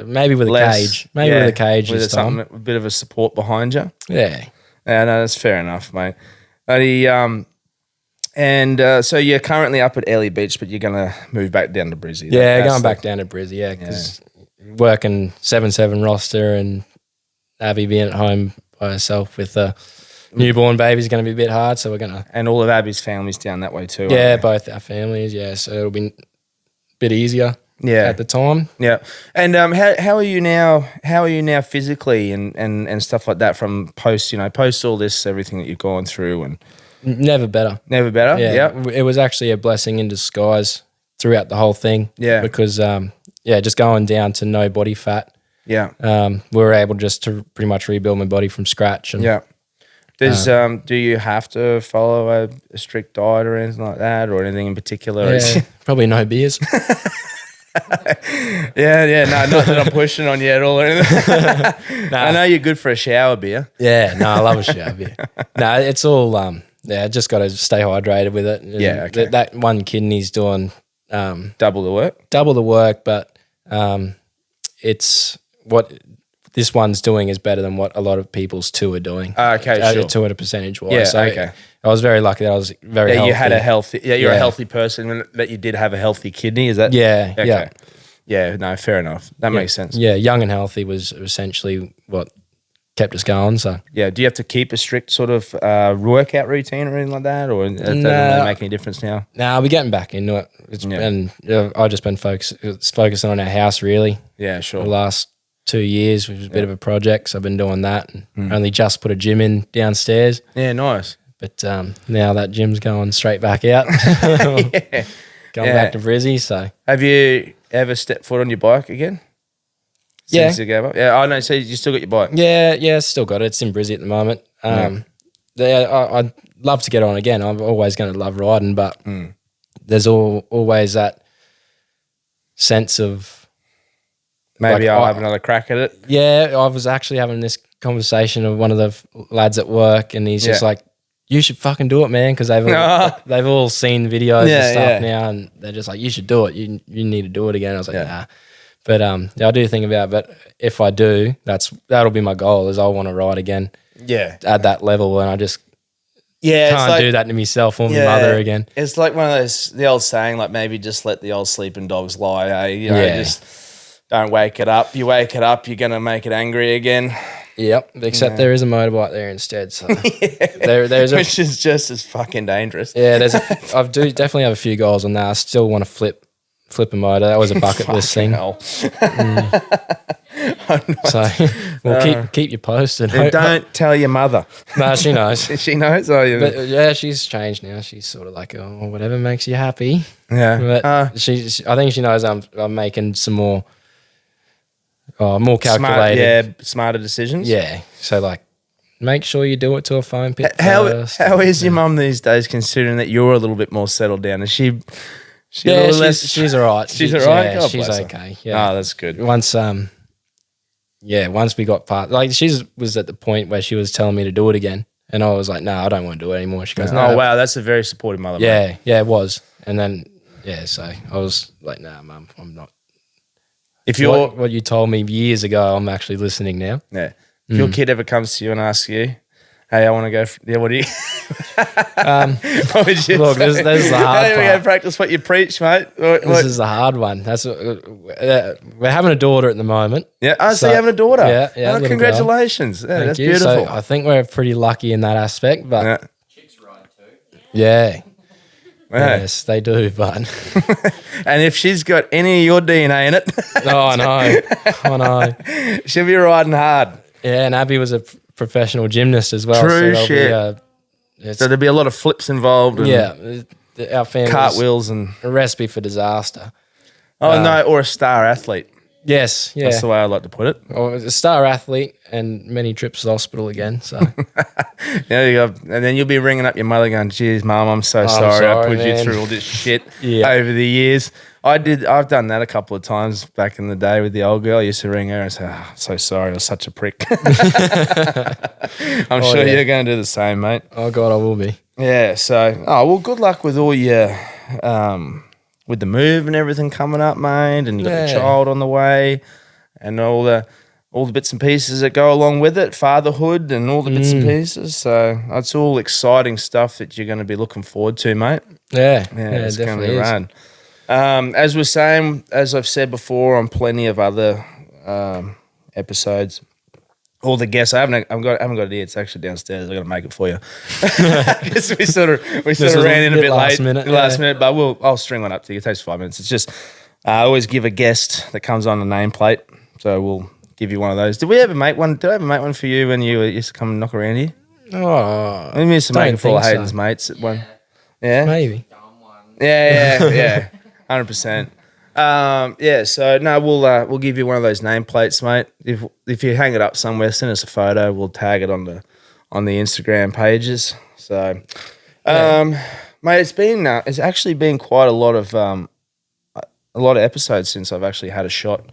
maybe with a cage. Maybe with a cage this time. A bit of a support behind you. Yeah. Yeah, no, that's fair enough, mate. So you're currently up at Airlie Beach, but you're going to move back down to Brizzy. Yeah, going back down to Brizzy, because working 7/7 roster and Abby being at home by herself with a newborn baby is going to be a bit hard, so we're going to... And all of Abby's family's down that way too, yeah, both our families, so it'll be a bit easier. Yeah, at the time. Yeah, and how are you now? How are you now physically and stuff like that from post all this, everything that you've gone through? And never better. Yeah, it was actually a blessing in disguise throughout the whole thing. Yeah, because just going down to no body fat. Yeah, we were able just to pretty much rebuild my body from scratch. And, do you have to follow a strict diet or anything like that, or anything in particular? Yeah, probably no beers. No, not that I'm pushing on you at all or anything. I know you're good for a shower beer. Yeah, no, I love a shower beer. No, it's all just got to stay hydrated with it. And that one kidney's doing double the work, but it's what this one's doing is better than what a lot of people's two are doing. Sure. Two at a percentage wise. I was very lucky that I was very healthy. You had a healthy, you're a healthy person, that you did have a healthy kidney, is that? Yeah, okay. Yeah, no, fair enough. That makes sense. Yeah, young and healthy was essentially what kept us going, so. Yeah, do you have to keep a strict sort of workout routine or anything like that, or it doesn't really make any difference now? No, we're getting back into it. I've just been focusing on our house, really. Yeah, sure. The last 2 years, which was a bit of a project, so I've been doing that, and only just put a gym in downstairs. Yeah, nice. But now that gym's going straight back out. Going back to Brizzy, so. Have you ever stepped foot on your bike again? Since you gave up? Yeah, I know. So you still got your bike? Yeah, still got it. It's in Brizzy at the moment. I'd love to get on again. I'm always going to love riding, but there's always that sense of... Maybe I'll have another crack at it. Yeah, I was actually having this conversation with one of the lads at work, and he's just like, you should fucking do it, man, because they've all seen videos and stuff now, and they're just like, you should do it. You need to do it again. I was like, nah. But yeah, I do think about it. But if I do, that'll be my goal is I want to ride again Yeah. at that level when I just Yeah. can't do that to myself or my mother again. It's like one of those, the old saying, like maybe just let the old sleeping dogs lie. Just don't wake it up. You wake it up, you're going to make it angry again. Yep. Except there is a motorbike there instead. So there's which is just as fucking dangerous. Yeah, I do definitely have a few goals on that. I still want to flip a motor. That was a bucket list thing. So we'll keep you posted. And don't tell your mother. No, she knows. She knows. But yeah, she's changed now. She's sort of like, oh, whatever makes you happy. Yeah. But I think she knows I'm making some more calculated. Smarter decisions. Yeah. So like, make sure you do it to a foam pit first. How is your mum these days, considering that you're a little bit more settled down? Is she she's all right. She's all right? Yeah, she's okay. Yeah. Oh, that's good. Once we got past, like she was at the point where she was telling me to do it again. And I was like, no, I don't want to do it anymore. She goes, no. Oh, wow. That's a very supportive mother. Yeah. Mate. Yeah, it was. And then, so I was like, nah, mum, I'm not. If you're what you told me years ago, I'm actually listening now. Yeah. If your kid ever comes to you and asks you, hey, I want to go. What do you? What would you look, this is the hard part. Go practice what you preach, mate. This is the hard one. That's we're having a daughter at the moment. Yeah. Oh, so you're having a daughter. Yeah. Oh, congratulations. Yeah, that's beautiful. So I think we're pretty lucky in that aspect. But chicks ride too. Yeah. Yeah. Yes, they do, but and if she's got any of your DNA in it, I know, she'll be riding hard. Yeah, and Abby was a professional gymnast as well. True so shit. So there'll be a lot of flips involved. And our family cartwheels and a recipe for disaster. Oh no, or a star athlete. Yes, yeah. That's the way I like to put it. Or a star athlete and many trips to the hospital again. So there you go. And then you'll be ringing up your mother going, geez, Mum, I'm so sorry I put you through all this shit over the years. I've done that a couple of times back in the day with the old girl. I used to ring her and say, oh, so sorry, I was such a prick. I'm sure you're going to do the same, mate. Oh, God, I will be. Yeah, so, well, good luck with all your, with the move and everything coming up, mate, and you got the child on the way and all the bits and pieces that go along with it, fatherhood and all the bits and pieces. So it's all exciting stuff that you're going to be looking forward to, mate. Yeah, it's going to be is. rad. As we're saying, as I've said before on plenty of other episodes, all the guests, I haven't got it here. It's actually downstairs. I got to make it for you. Because we sort of ran in a bit late, last minute, but I'll string one up to you. It takes 5 minutes. It's just I always give a guest that comes on a nameplate, so we'll give you one of those. Did we ever make one? Did I ever make one for you when you used to come and knock around here? Oh, we used to make it for all Hayden's mates at one. Yeah, maybe. Yeah. 100%. So no, we'll give you one of those nameplates, mate. If you hang it up somewhere, send us a photo. We'll tag it on the Instagram pages. So, mate, it's actually been quite a lot of episodes since I've actually had a shot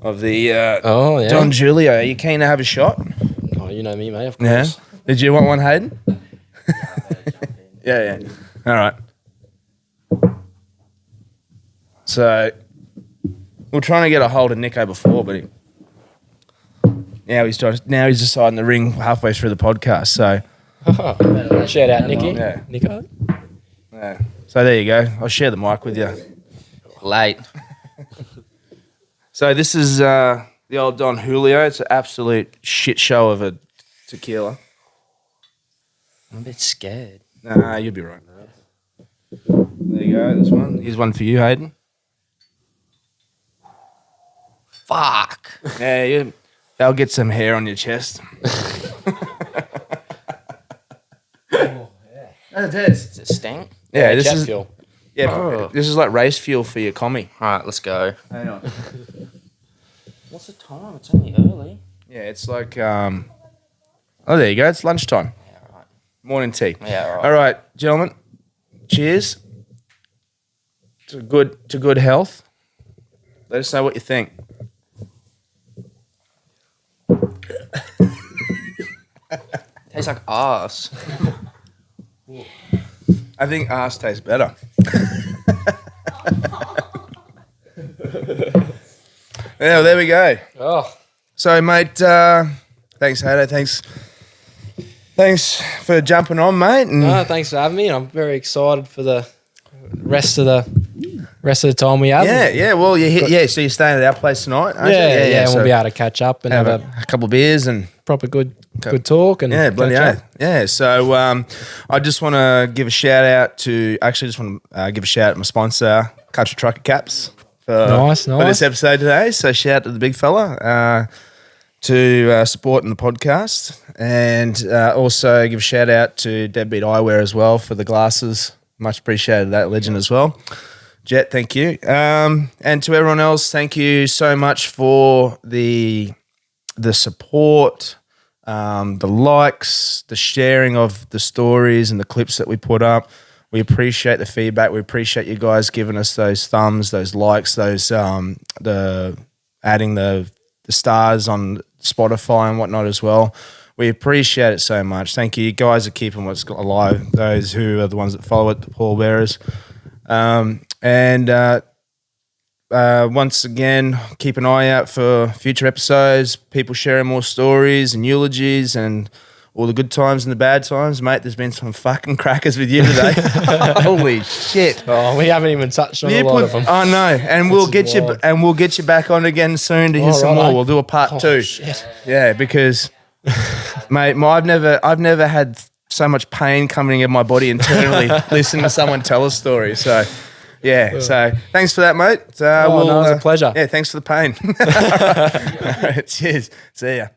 of the Don Julio. Are you keen to have a shot? Oh, you know me, mate. Of course. Yeah. Did you want one, Hayden? Yeah. All right. So, we're trying to get a hold of Nico before, but now he's deciding to ring halfway through the podcast. So, shout out, Nicky. Yeah. Nico. Yeah. So there you go. I'll share the mic with you. Late. So this is the old Don Julio. It's an absolute shit show of a tequila. I'm a bit scared. Nah, you'll be right. There you go. This one. Here's one for you, Hayden. Fuck. Yeah, that'll get some hair on your chest. It is. Does it stink? Yeah, this is fuel. Yeah, this is like race fuel for your commie. All right, let's go. Hang on. What's the time? It's only early. Yeah, it's like there you go. It's lunchtime. Yeah, all right. Morning tea. Yeah, all right. All right, gentlemen. Cheers. To good health. Let us know what you think. Tastes like arse. I think arse tastes better. well, there we go. Oh, So, mate, thanks, Hato. Thanks for jumping on, mate. And no, thanks for having me. I'm very excited for the rest of the time we have. yeah. Well, so you're staying at our place tonight, aren't you? Yeah, and so we'll be able to catch up and have a couple of beers and proper good talk. And yeah, bloody catch oath. up. Yeah. So I just want to give a shout out to my sponsor, Country Trucker Caps, for this episode today. So shout out to the big fella to supporting the podcast, and also give a shout out to Deadbeat Eyewear as well for the glasses. Much appreciated, that legend as well. Jet, thank you. And to everyone else, thank you so much for the support, the likes, the sharing of the stories and the clips that we put up. We appreciate the feedback. We appreciate you guys giving us those thumbs, those likes, those adding the stars on Spotify and whatnot as well. We appreciate it so much. Thank you. You guys are keeping what's alive, those who are the ones that follow it, the pallbearers. Once again, keep an eye out for future episodes, people sharing more stories and eulogies and all the good times and the bad times. Mate, there's been some fucking crackers with you today. Holy shit. Oh, we haven't even touched on a lot of them. I know. And we'll get you back on again soon to hear some more. We'll do a part 2. Shit. Yeah, because mate, I've never had so much pain coming in my body internally listening to someone tell a story. So yeah, so thanks for that, mate. It was a pleasure. Yeah, thanks for the pain. All right, cheers. See ya.